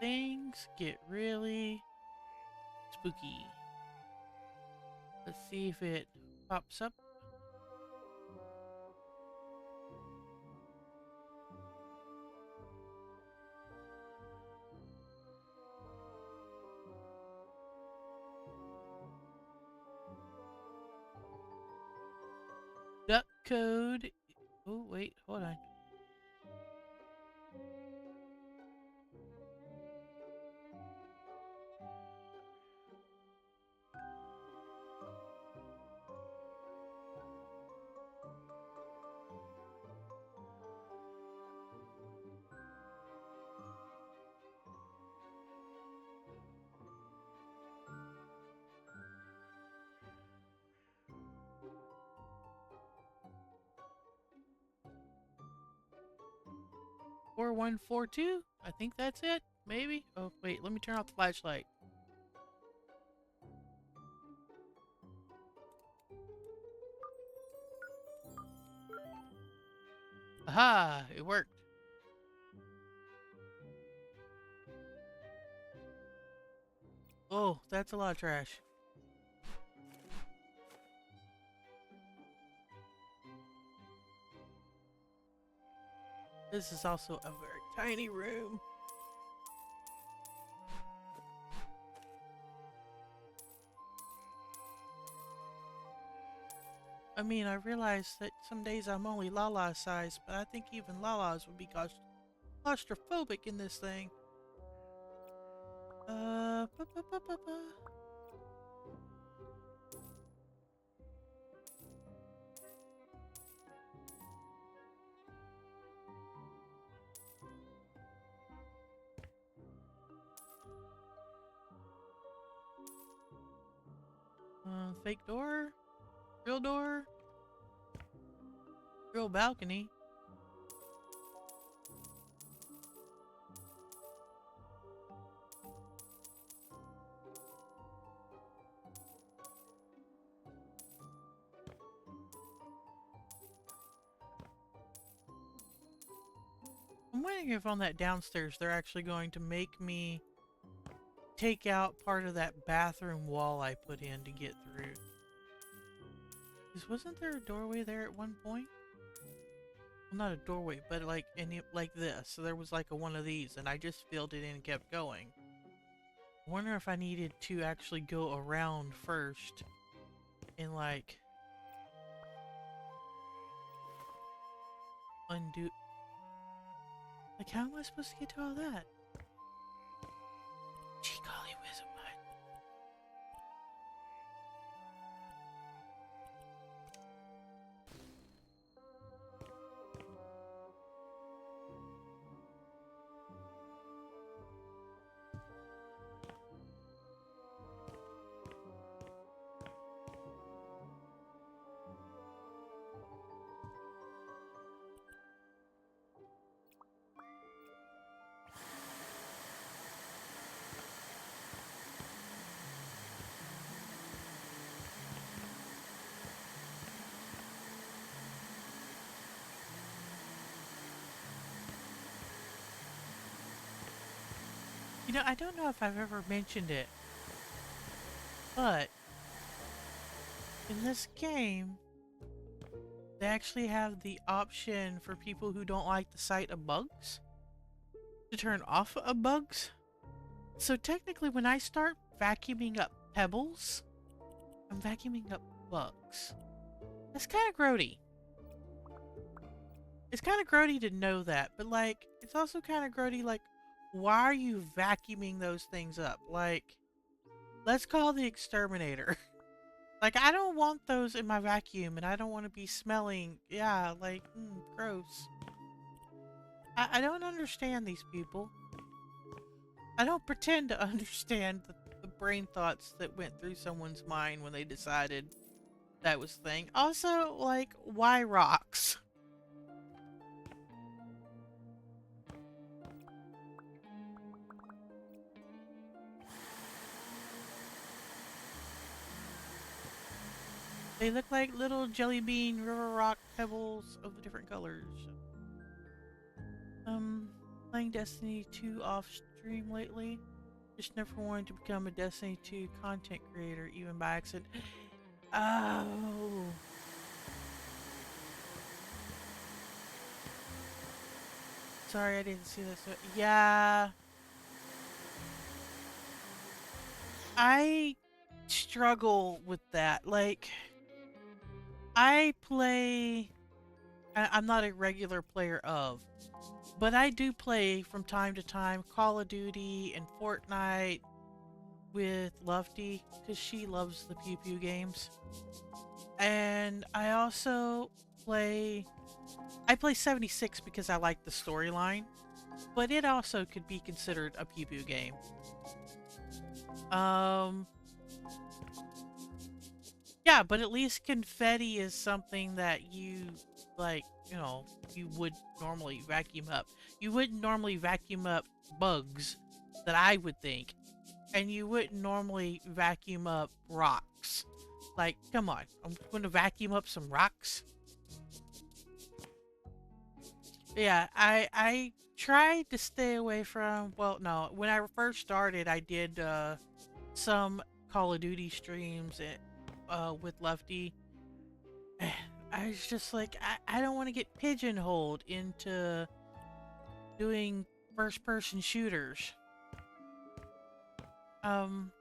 Things get really spooky. Let's see if it pops up. Duck code. Oh, wait, hold on. Four one four two. I think that's it. Maybe. Oh wait, let me turn off the flashlight. Aha! It worked. Oh, that's a lot of trash. This is also a very tiny room. I mean, I realize that some days I'm only Lala size, but I think even Lala's would be claustrophobic in this thing. Ba, ba, ba, ba, ba. Fake door? Real door? Real balcony? I'm wondering if on that downstairs they're actually going to make me take out part of that bathroom wall I put in to get through. Because wasn't there a doorway there at one point? Well, not a doorway, but like like this. So there was like a one of these, and I just filled it in and kept going. I wonder if I needed to actually go around first and like undo. Like, how am I supposed to get to all that? Gee golly, whiz of mine. You know, I don't know if I've ever mentioned it, but in this game, they actually have the option for people who don't like the sight of bugs to turn off of bugs. So technically, when I start vacuuming up pebbles, I'm vacuuming up bugs. That's kind of grody. It's kind of grody to know that, but like, it's also kind of grody, like, why are you vacuuming those things up? Like, let's call the exterminator. Like, I don't want those in my vacuum, and I don't want to be smelling, yeah, like, gross. I don't understand these people. I don't pretend to understand the brain thoughts that went through someone's mind when they decided that was the thing. Also, like, why rocks? They look like little jelly bean river rock pebbles of different colors. Um, Playing Destiny 2 off stream lately. Just never wanted to become a Destiny 2 content creator, even by accident. Oh. Sorry, I didn't see this. Yeah. I struggle with that. Like, I play. I'm not a regular player of, but I do play from time to time Call of Duty and Fortnite with Lofty because she loves the Pew Pew games. And I also play. I play 76 because I like the storyline, but it also could be considered a Pew Pew game. Um, Yeah, but at least confetti is something that you, like, you would normally vacuum up. You wouldn't normally vacuum up bugs, that I would think, and you wouldn't normally vacuum up rocks. Like, come on, I'm going to vacuum up some rocks. Yeah, I tried to stay away from. Well, no, when I first started, I did some Call of Duty streams with Lefty. I was just like, I don't want to get pigeonholed into doing first person shooters. Um,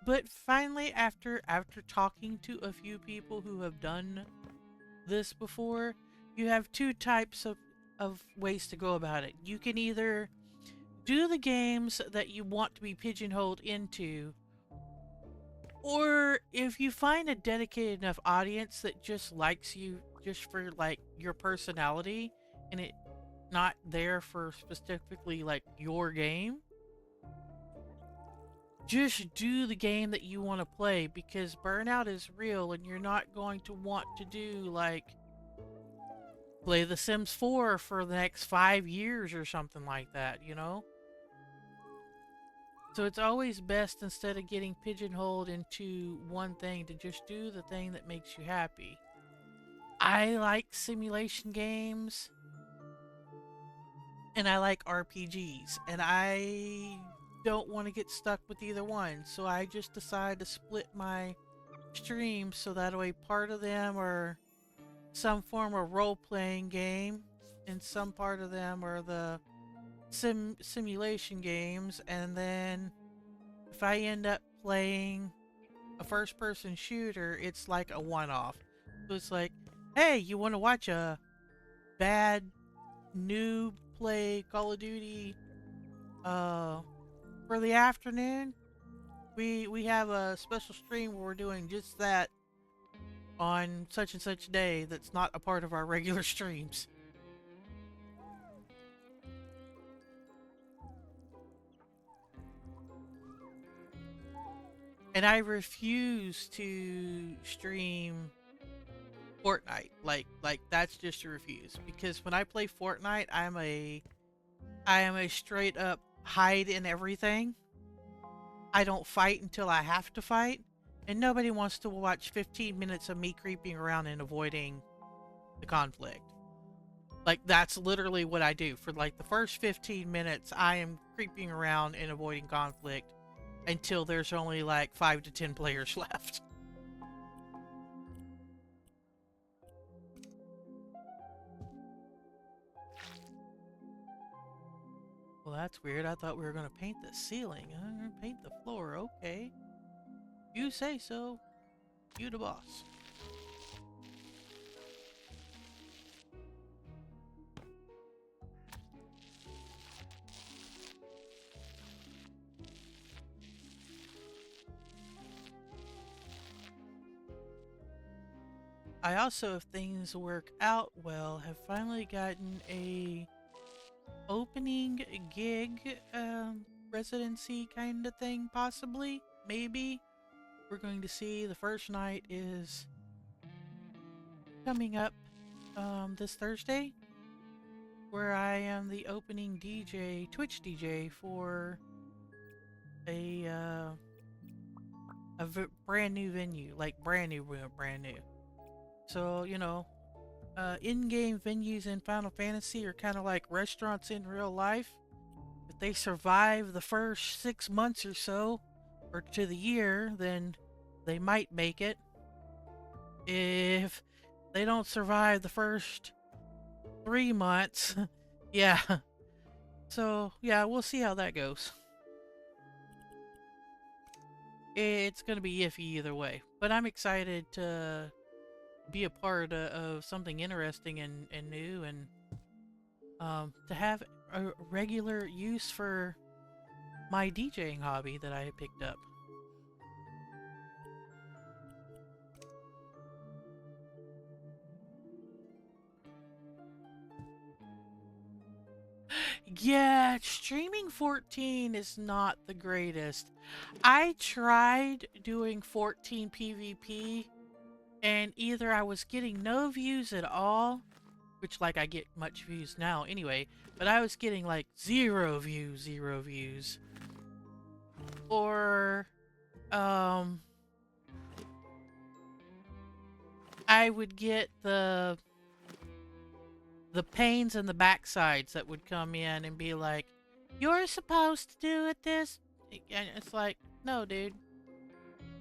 but finally, after talking to a few people who have done this before, you have two types of ways to go about it. You can either do the games that you want to be pigeonholed into, or if you find a dedicated enough audience that just likes you just for like your personality and it not there for specifically like your game, just do the game that you want to play because burnout is real and you're not going to want to do like play The Sims 4 for the next 5 years or something like that, you know? So it's always best instead of getting pigeonholed into one thing to just do the thing that makes you happy. I like simulation games and I like RPGs and I don't want to get stuck with either one. So I just decided to split my streams so that way part of them are some form of role-playing game and some part of them are the simulation games, and then if I end up playing a first person shooter, it's like a one-off. So it's like, hey, you want to watch a bad noob play Call of Duty for the afternoon? We have a special stream where we're doing just that on such and such day that's not a part of our regular streams. And I refuse to stream Fortnite. Like that's just a refuse because when I play Fortnite, I am a straight up hide in everything. I don't fight until I have to fight, and nobody wants to watch 15 minutes of me creeping around and avoiding the conflict. Like that's literally what I do. For like the first 15 minutes, I am creeping around and avoiding conflict until there's only like 5 to 10 players left. Well, that's weird. I thought we were going to paint the ceiling. I'm going to paint the floor. Okay. You say so. You the boss. I also, if things work out well, have finally gotten a opening gig residency kind of thing, possibly. Maybe. We're going to see. The first night is coming up this Thursday, where I am the opening DJ, Twitch DJ for a brand new venue, like brand new, brand new. So in-game venues in Final Fantasy are kind of like restaurants in real life. If they survive the first 6 months or so, or to the year, then they might make it. If they don't survive the first 3 months, yeah. So, yeah, we'll see how that goes. It's going to be iffy either way. But I'm excited to be a part of something interesting and new, and to have a regular use for my DJing hobby that I picked up. Yeah, streaming 14 is not the greatest. I tried doing 14 PvP, and either I was getting no views at all, which, like, I get much views now anyway, but I was getting like zero views, or I would get the pains and the backsides that would come in and be like, "You're supposed to do it this," and it's like, no, dude.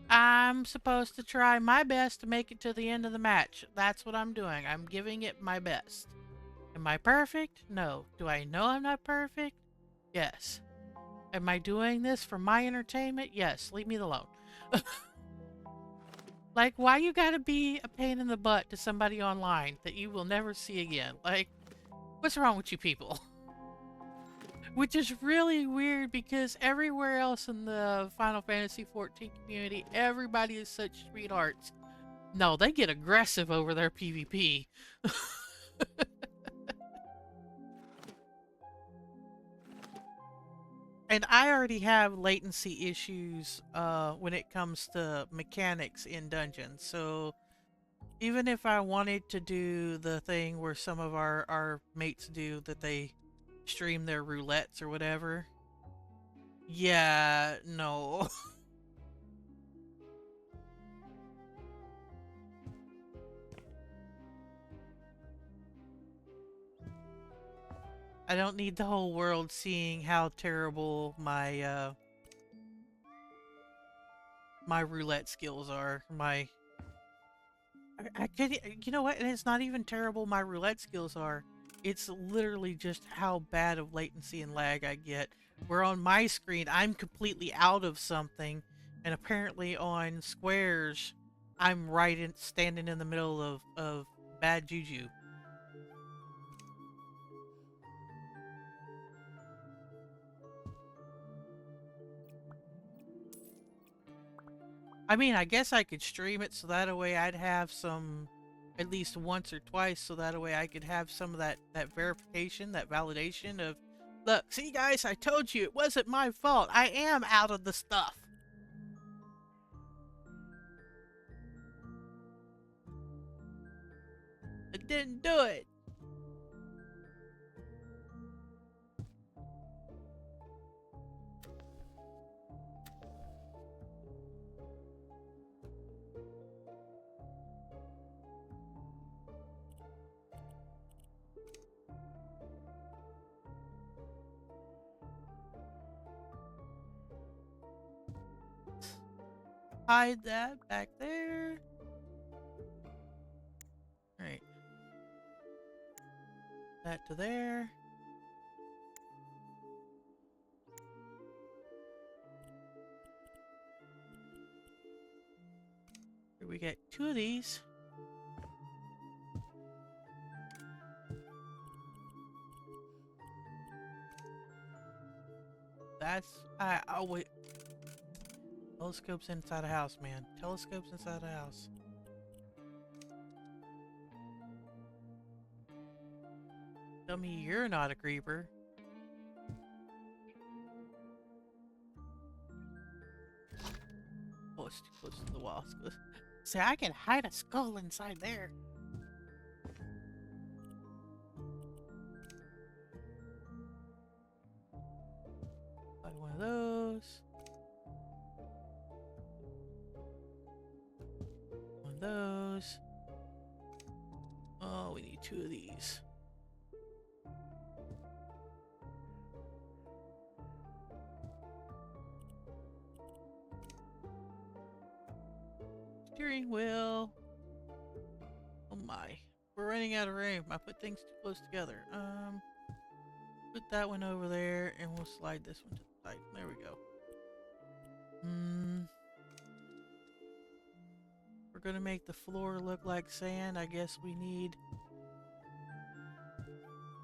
I'm supposed to try my best to make it to the end of the match. That's what I'm doing. I'm giving it my best. Am I perfect? No. Do I know I'm not perfect? Yes. Am I doing this for my entertainment? Yes. Leave me alone. Like, why you gotta be a pain in the butt to somebody online that you will never see again? Like, what's wrong with you people? Which is really weird because everywhere else in the Final Fantasy XIV community, everybody is such sweethearts. No, they get aggressive over their PvP. And I already have latency issues when it comes to mechanics in dungeons. So even if I wanted to do the thing where some of our mates do, that they stream their roulettes or whatever. Yeah, no. I don't need the whole world seeing how terrible my roulette skills are. I could, you know what? And it's not even terrible my roulette skills are. It's literally just how bad of latency and lag I get. Where on my screen, I'm completely out of something, and apparently on Square's, I'm standing in the middle of bad juju. I mean, I guess I could stream it so that way I'd have some, at least once or twice, so that way I could have some of that verification, that validation of, look, see guys, I told you it wasn't my fault. I am out of the stuff. I didn't do it. Hide that back there. Alright. That to there. Here we get 2 of these. That's, oh wait. Telescopes inside a house, man. Telescopes inside a house. Tell me you're not a creeper. Oh, it's too close to the wall. See, I can hide a skull inside there. those. One of those. Oh, we need two of these. Steering wheel. Oh my. We're running out of room. I put things too close together. Put that one over there and we'll slide this one to the side. There we go. We're gonna make the floor look like sand. I guess we need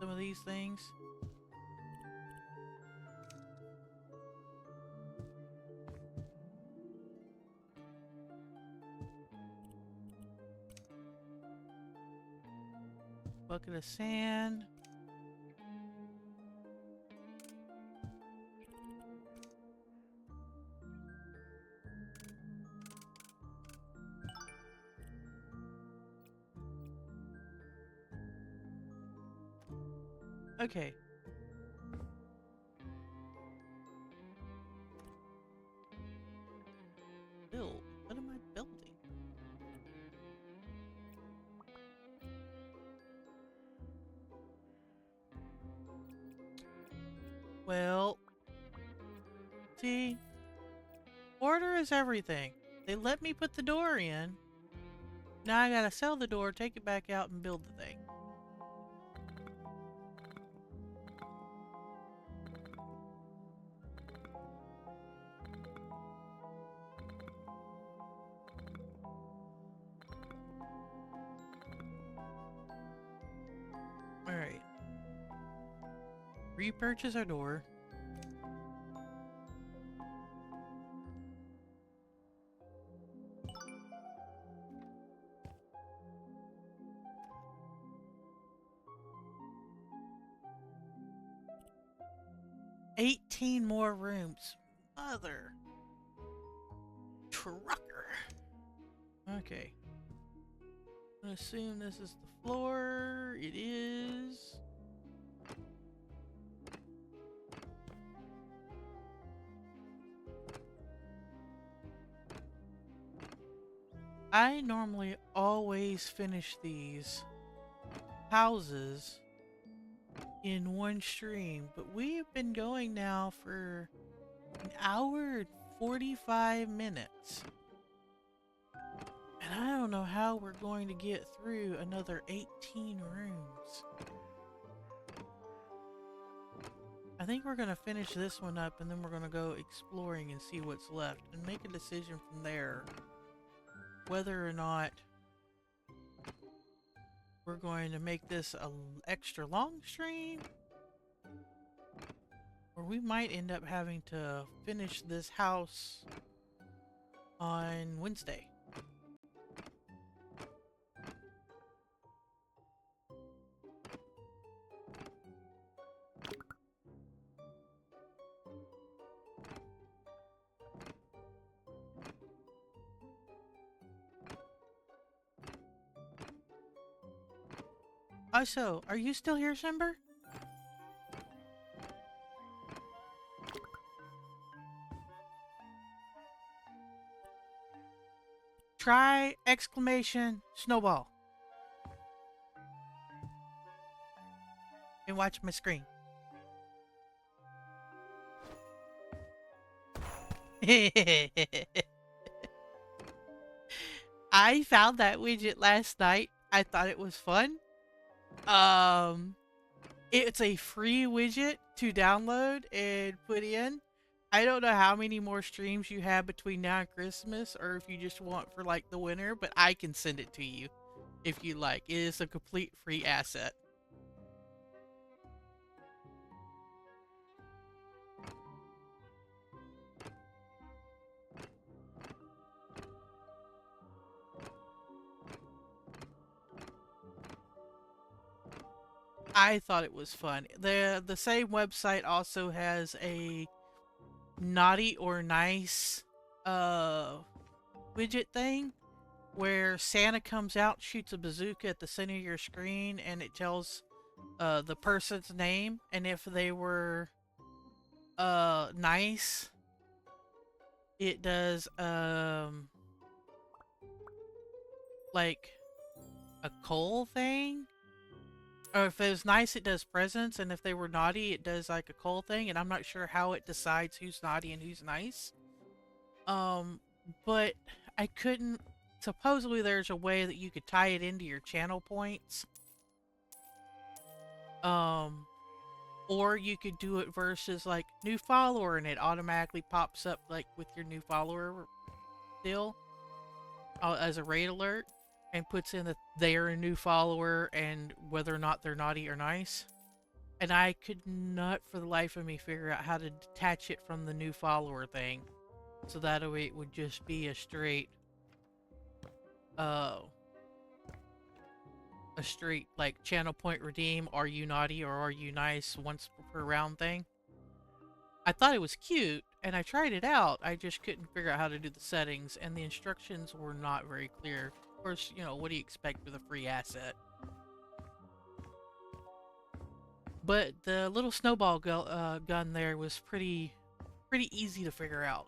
some of these things. Bucket of sand. Okay. Build. What am I building? Well, see, order is everything. They let me put the door in. Now I gotta sell the door, take it back out, and build the thing. Alright. Repurchase our door. $18 more rooms. Mother trucker. Okay. I'm gonna assume this is the floor. It is. I normally always finish these houses in one stream, but we've been going now for an hour and 45 minutes. And I don't know how we're going to get through another 18 rooms. I think we're going to finish this one up and then we're going to go exploring and see what's left and make a decision from there whether or not we're going to make this an extra long stream, or we might end up having to finish this house on Wednesday. Also, are you still here, Simber? Try exclamation snowball. And watch my screen. I found that widget last night. I thought it was fun. It's a free widget to download and put in. I don't know how many more streams you have between now and Christmas, or if you just want for like the winter, but I can send it to you if you like. It is a complete free asset. I thought it was fun. The same website also has a naughty or nice widget thing where Santa comes out, shoots a bazooka at the center of your screen, and it tells the person's name, and if they were nice, it does like a coal thing. Or if it was nice, it does presents, and if they were naughty, it does like a coal thing. And I'm not sure how it decides who's naughty and who's nice. Um, but I couldn't. Supposedly, there's a way that you could tie it into your channel points. Um, or you could do it versus like new follower, and it automatically pops up like with your new follower still as a raid alert, and puts in that they're a new follower and whether or not they're naughty or nice. And I could not for the life of me figure out how to detach it from the new follower thing. So that way it would just be uh a straight like channel point redeem, are you naughty or are you nice once per round thing. I thought it was cute and I tried it out. I just couldn't figure out how to do the settings and the instructions were not very clear. Of course, you know, what do you expect with a free asset? But the little snowball gun there was pretty easy to figure out.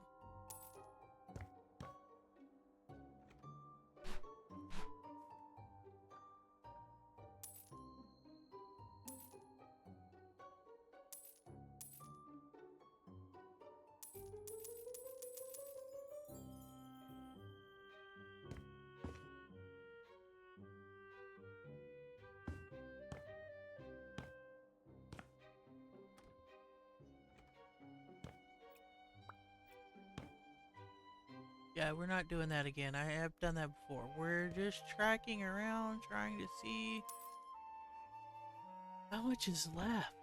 Yeah, we're not doing that again. I have done that before. We're just tracking around, trying to see how much is left.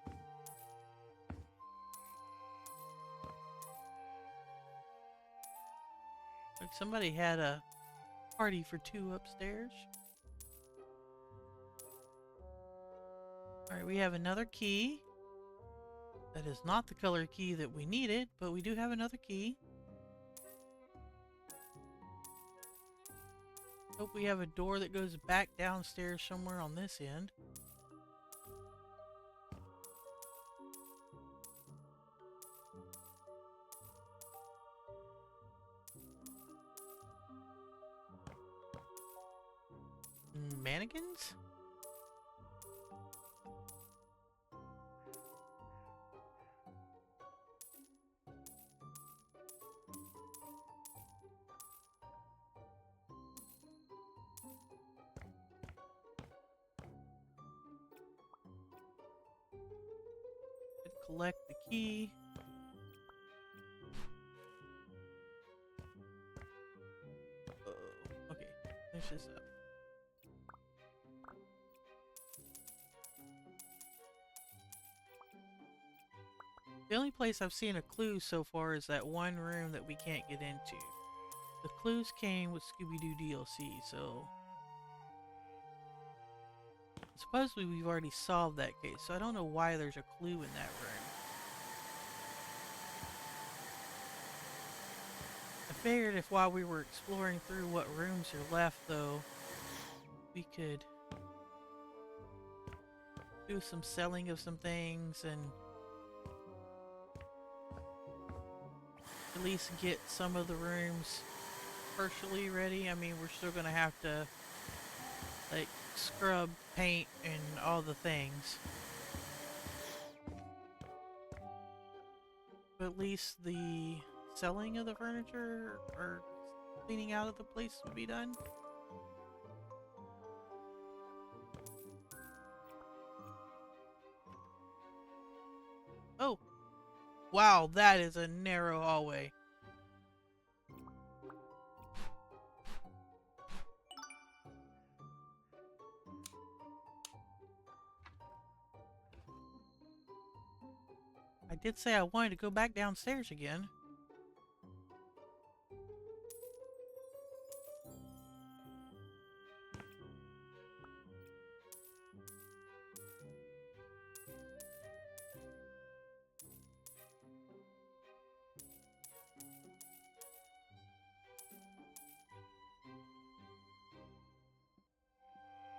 Like somebody had a party for two upstairs. Alright, we have another key. That is not the color key that we needed, but we do have another key. Hope we have a door that goes back downstairs somewhere on this end. Mannequins? Collect the key. Okay, finish this up. The only place I've seen a clue so far is that one room that we can't get into. The clues came with Scooby Doo DLC, so supposedly we've already solved that case, so I don't know why there's a clue in that room. I figured if while we were exploring through what rooms are left, though, we could do some selling of some things and at least get some of the rooms partially ready. I mean, we're still gonna have to like scrub, paint, and all the things. But at least the selling of the furniture or cleaning out of the place would be done. Oh, wow, that is a narrow hallway. I did say I wanted to go back downstairs again.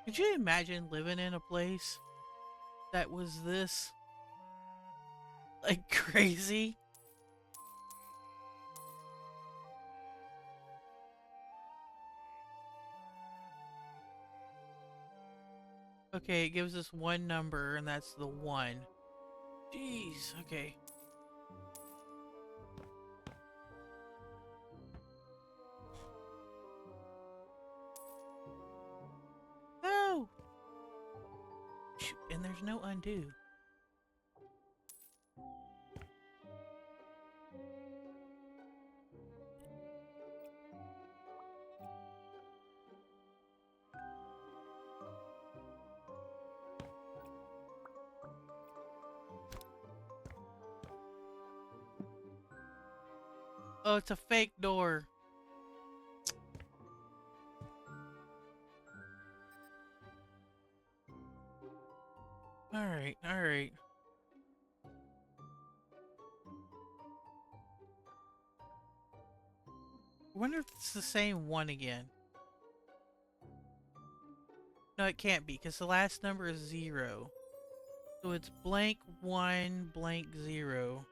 Could you imagine living in a place that was this, like, crazy? Okay, it gives us one number, and that's the 1. Jeez, okay. No! Shoot, and there's no undo. Oh, it's a fake door. Alright, alright. I wonder if it's the same one again. No, it can't be, because the last number is 0. So it's blank 1, blank 0.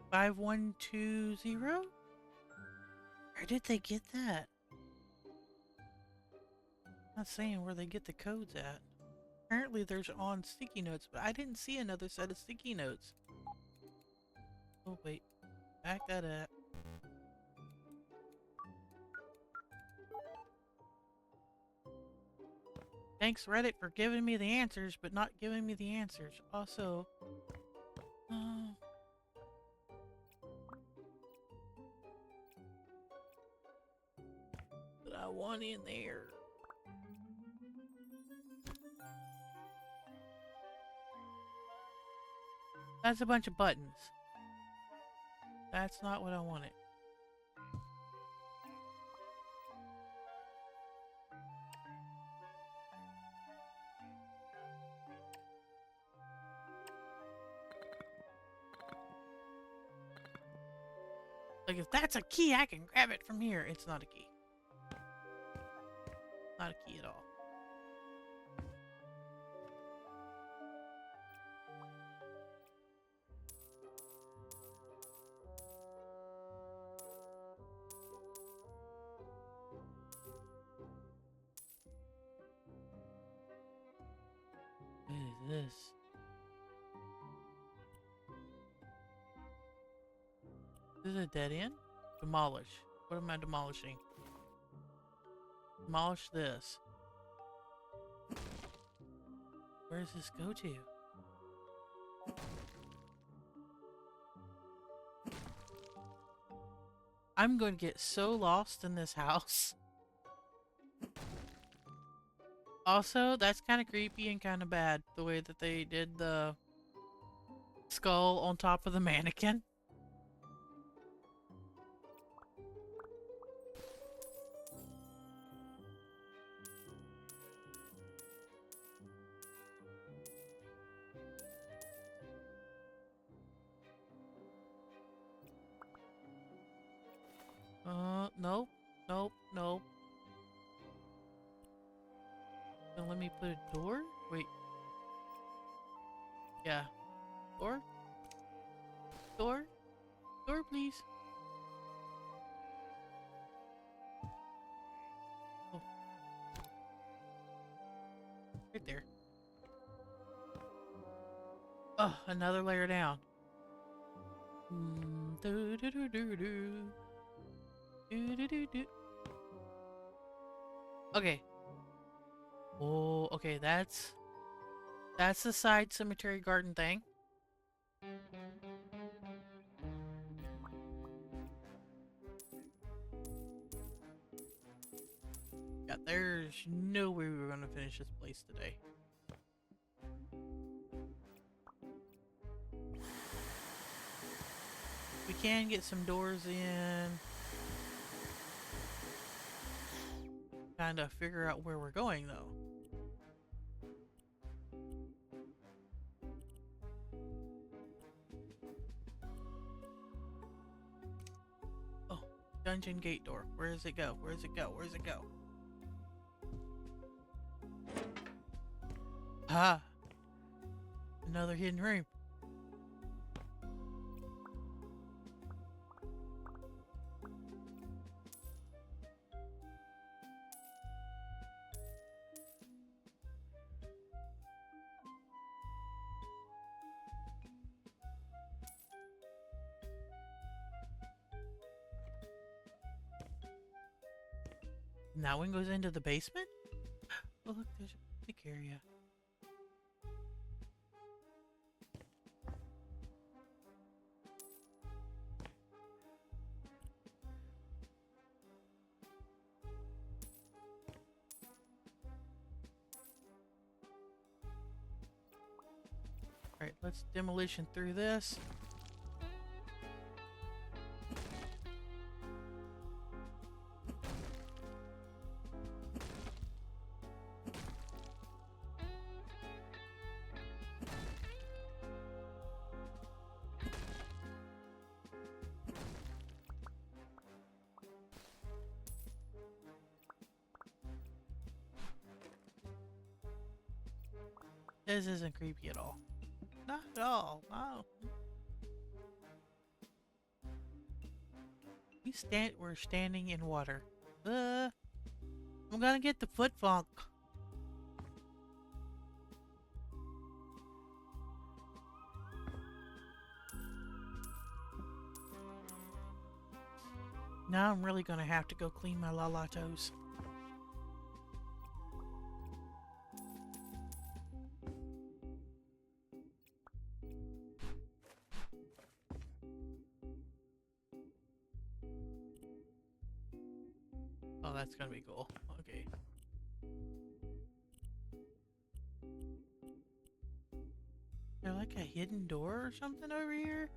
Five, 1, 2, 0? Where did they get that? Not saying where they get the codes at. Apparently there's on sticky notes, but I didn't see another set of sticky notes. Oh wait, back that up. Thanks Reddit for giving me the answers, but not giving me the answers. Also, but I want in there. That's a bunch of buttons. That's not what I wanted. Like, if that's a key, I can grab it from here. It's not a key. Not a key at all. What is this? This is a dead end? Demolish. What am I demolishing? Demolish this. Where does this go to? I'm going to get so lost in this house. Also, that's kind of creepy and kind of bad, the way that they did the skull on top of the mannequin. Nope, nope, nope. Then let me put a door? Wait. Yeah. Door? Door? Door, please. Oh. Right there. Oh, another layer down. Do do do do do. Do do do do. Okay. Oh, okay, that's the side cemetery garden thing. Yeah, there's no way we were gonna finish this place today. We can get some doors in. Kind of figure out where we're going, though. Oh, dungeon gate door. Where does it go? Where does it go? Where does it go? Ah! Another hidden room. That one goes into the basement? Oh, look, there's a picnic area. Alright, let's demolition through this. This isn't creepy at all. Not at all. Wow. We're standing in water. I'm gonna get the foot funk. Now I'm really gonna have to go clean my lalatos. Oh, that's gonna be cool. Okay. Is there like a hidden door or something over here?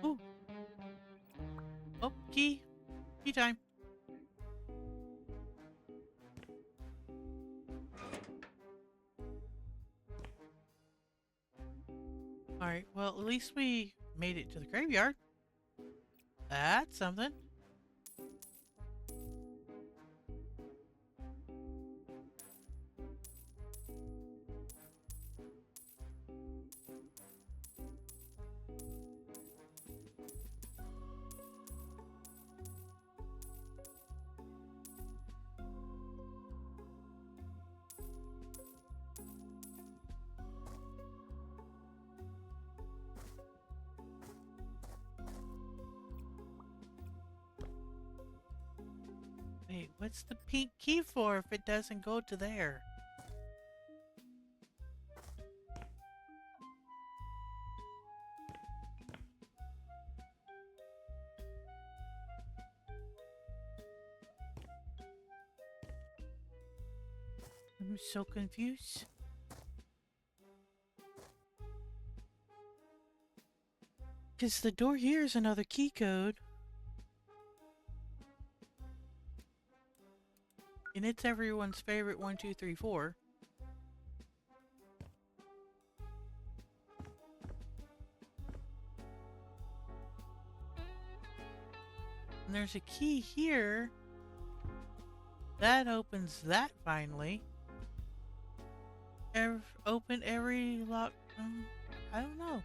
Ooh. Oh, key. Key time. Alright, well, at least we made it to the graveyard. That's something. Wait, what's the pink key for if it doesn't go to there? I'm so confused. Because the door here is another key code. And it's everyone's favorite 1, 2, 3, 4. And there's a key here. That opens that finally. Open every lock. I don't know.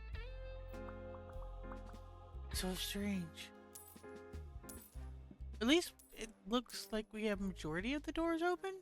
So strange. At least it looks like we have majority of the doors open.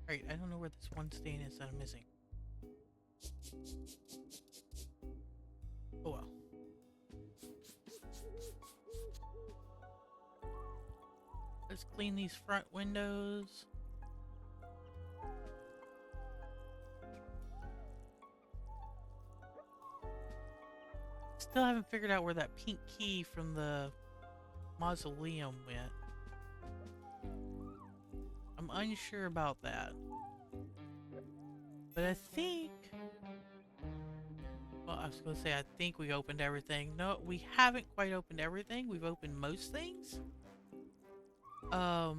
Alright, I don't know where this one stain is that I'm missing. Oh well. Let's clean these front windows. Still haven't figured out where that pink key from the mausoleum went. I'm unsure about that. But I think... Well, I was going to say I think we opened everything. No, we haven't quite opened everything. We've opened most things. I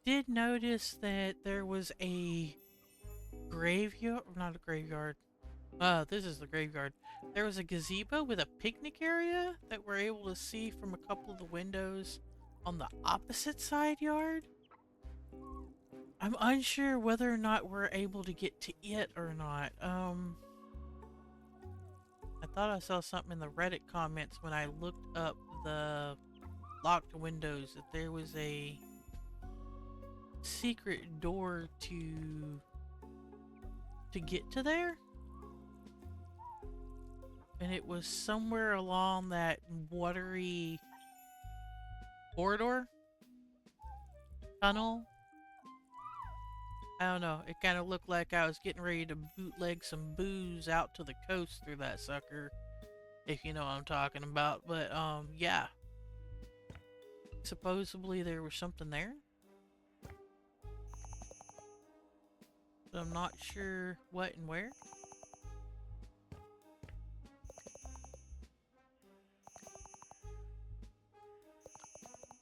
did notice that there was a graveyard... Not a graveyard. This is the graveyard. There was a gazebo with a picnic area that we're able to see from a couple of the windows on the opposite side yard. I'm unsure whether or not we're able to get to it or not. I thought I saw something in the Reddit comments when I looked up the locked windows that there was a secret door to get to there. And it was somewhere along that watery corridor, tunnel. I don't know. It kind of looked like I was getting ready to bootleg some booze out to the coast through that sucker, if you know what I'm talking about. But yeah. Supposedly there was something there. But I'm not sure what and where.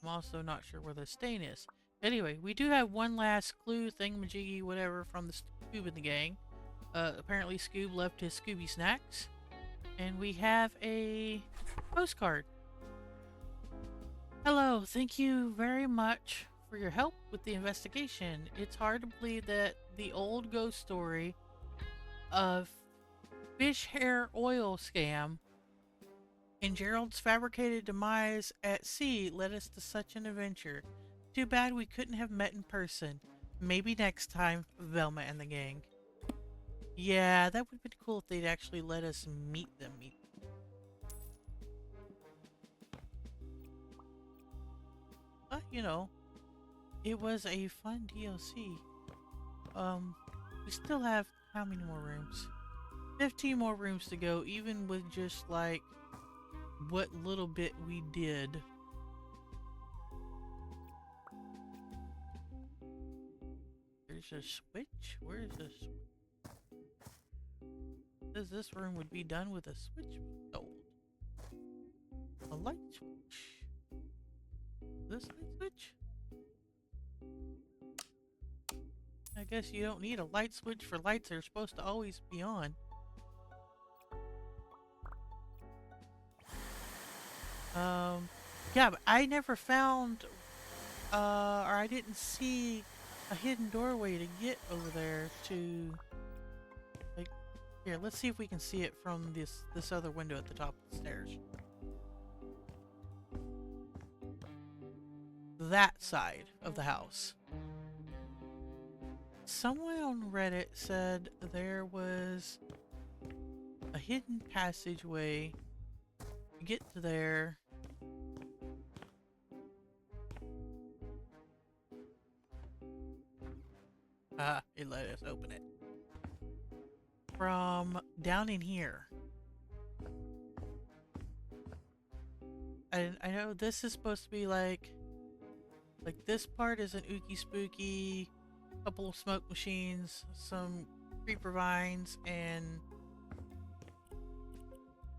I'm also not sure where the stain is. Anyway, we do have one last clue, thingamajiggy, whatever, from the Scoob in the gang. Apparently Scoob left his Scooby snacks. And we have a postcard. Hello, thank you very much for your help with the investigation. It's hard to believe that the old ghost story of fish hair oil scam and Gerald's fabricated demise at sea led us to such an adventure. Too bad we couldn't have met in person. Maybe next time, Velma and the gang. Yeah, that would have been cool if they'd actually let us meet them. But, you know, it was a fun DLC. We still have how many more rooms? 15 more rooms to go, even with just like what little bit we did. There's a switch? Where is this? Says this room would be done with a switch sold. A light switch. This light switch? I guess you don't need a light switch for lights that are supposed to always be on. Yeah, but I never found, or I didn't see a hidden doorway to get over there to, like, here, let's see if we can see it from this other window at the top of the stairs. That side of the house. Someone on Reddit said there was a hidden passageway to get to there. It let us open it. From down in here. I know this is supposed to be like this part is an ooky spooky, couple of smoke machines, some creeper vines, and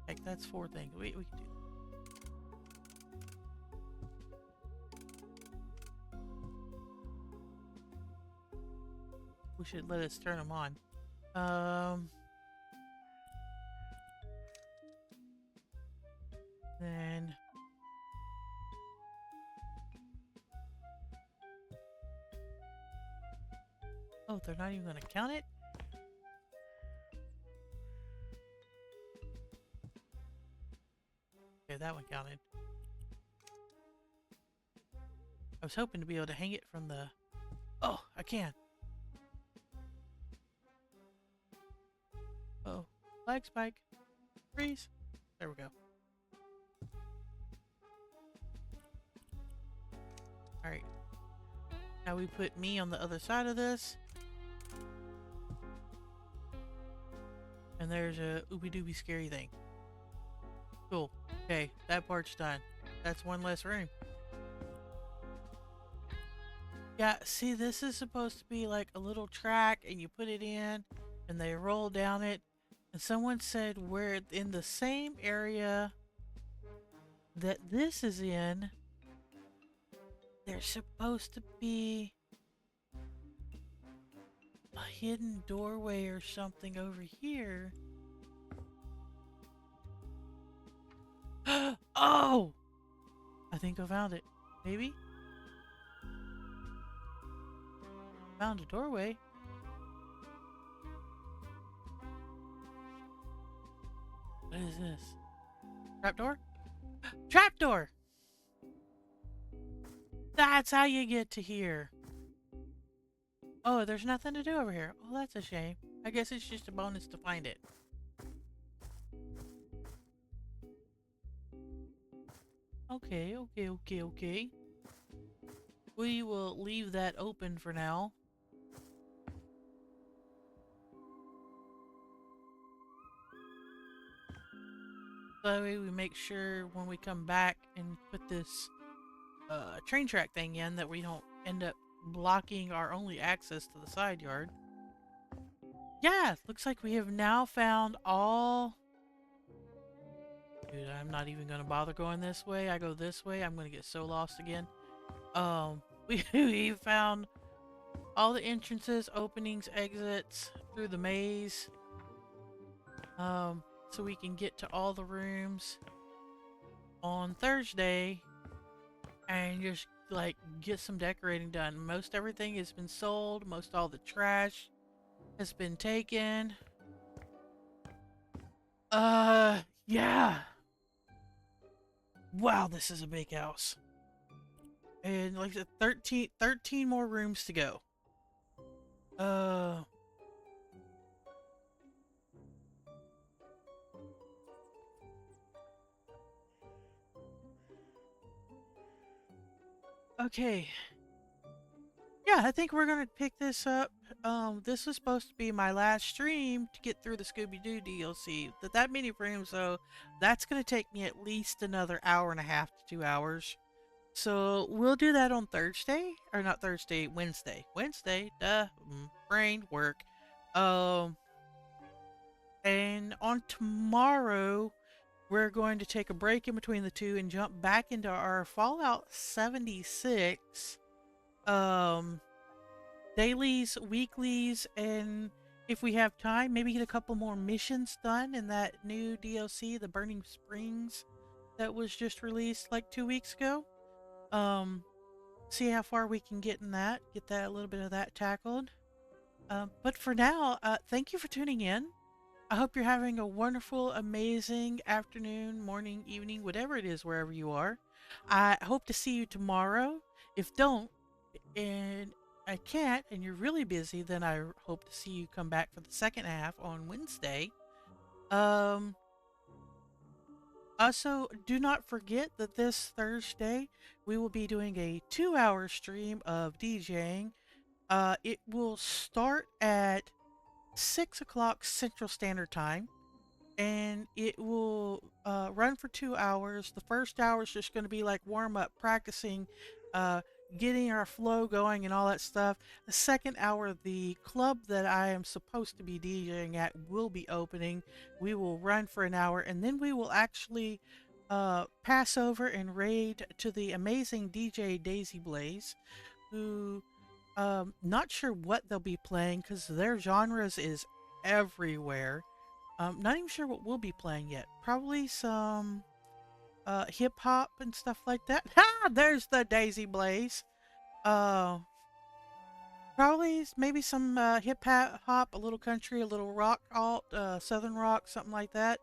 like that's 4 things. We can do. We should let us turn them on. Then oh, they're not even gonna count it? Okay, that one counted. I was hoping to be able to hang it from the... Oh, I can. Uh-oh. Flag spike. Freeze. There we go. Alright. Now we put me on the other side of this. And there's a ooby-dooby scary thing. Cool. Okay, that part's done. That's one less room. Yeah, see, this is supposed to be like a little track, and you put it in, and they roll down it. And someone said we're in the same area that this is in. There's supposed to be a hidden doorway or something over here. Oh! I think I found it. Maybe? Found a doorway. What is this? Trapdoor? Trapdoor! That's how you get to here. Oh, there's nothing to do over here. Oh, that's a shame. I guess it's just a bonus to find it. Okay. we will leave that open for now. That way we make sure when we come back and put this train track thing in that we don't end up blocking our only access to the side yard. Yeah, looks like we have now found all. Dude, I'm not even gonna bother going this way. I go this way, I'm gonna get so lost again. We found all the entrances, openings, exits through the maze. So we can get to all the rooms on Thursday and just like get some decorating done. Most everything has been sold, most all the trash has been taken. Yeah. Wow, this is a big house. And like I said, 13 more rooms to go. Uh okay. Yeah, I think we're gonna pick this up. This was supposed to be my last stream to get through the Scooby Doo DLC. That many rooms, though, that's gonna take me at least another hour and a half to 2 hours. So we'll do that on Thursday, or not Thursday, Wednesday. Wednesday, duh, brain work. Um, and on tomorrow, we're going to take a break in between the two and jump back into our Fallout 76. Dailies, weeklies, and if we have time, maybe get a couple more missions done in that new DLC, the Burning Springs, that was just released like 2 weeks ago. See how far we can get in that, get that a little bit of that tackled. But for now, thank you for tuning in. I hope you're having a wonderful, amazing afternoon, morning, evening, whatever it is, wherever you are. I hope to see you tomorrow. If don't, and I can't, and you're really busy, then I hope to see you come back for the second half on Wednesday. Um, Also, do not forget that this Thursday we will be doing a 2-hour stream of DJing. It will start at 6 o'clock Central Standard Time, and it will run for 2 hours. The first hour is just going to be like warm up, practicing, uh, getting our flow going, and all that stuff. The second hour, the club that I am supposed to be DJing at will be opening. We will run for an hour, and then we will actually pass over and raid to the amazing DJ Daisy Blaze, who not sure what they'll be playing because their genres is everywhere. Not even sure what we'll be playing yet. Probably some hip hop and stuff like that. Ha! There's the Daisy Blaze. Uh, Probably maybe some hip hop, a little country, a little rock alt, southern rock, something like that.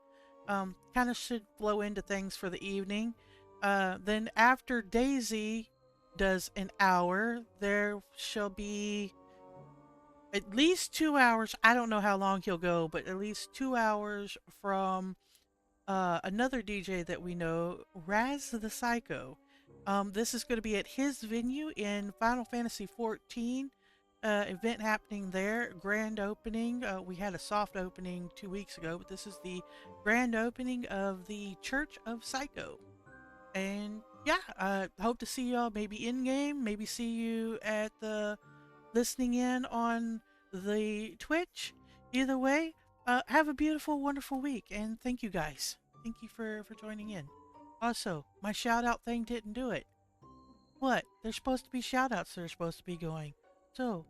Kind of should flow into things for the evening. Then after Daisy does an hour, there shall be at least 2 hours. I don't know how long he'll go, but at least 2 hours from another DJ that we know, Raz the Psycho. This is going to be at his venue in Final Fantasy XIV. Event happening there, grand opening. We had a soft opening 2 weeks ago, but this is the grand opening of the Church of Psycho. And yeah, I hope to see y'all maybe in game, maybe see you at the listening in on the Twitch. Either way, have a beautiful, wonderful week, and thank you guys. Thank you for joining in. Also, my shout out thing didn't do it. What? There's supposed to be shout outs that are supposed to be going. So,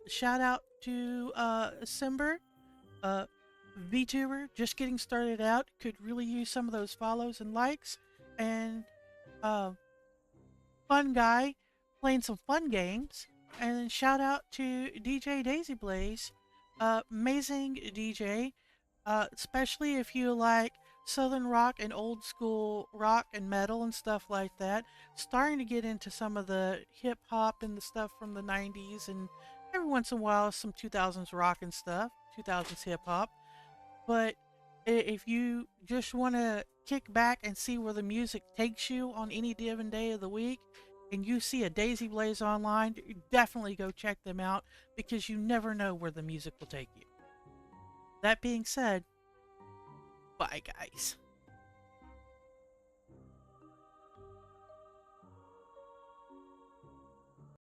shout out to Simber, VTuber, just getting started out, could really use some of those follows and likes, and Fun Guy playing some fun games. And then shout out to DJ Daisy Blaze, amazing DJ, especially if you like southern rock and old school rock and metal and stuff like that. Starting to get into some of the hip hop and the stuff from the 90s, and every once in a while some 2000s rock and stuff, 2000s hip hop. But If you just want to kick back and see where the music takes you on any given day of the week, and you see a Daisy Blaze online, definitely go check them out because you never know where the music will take you. That being said, bye guys.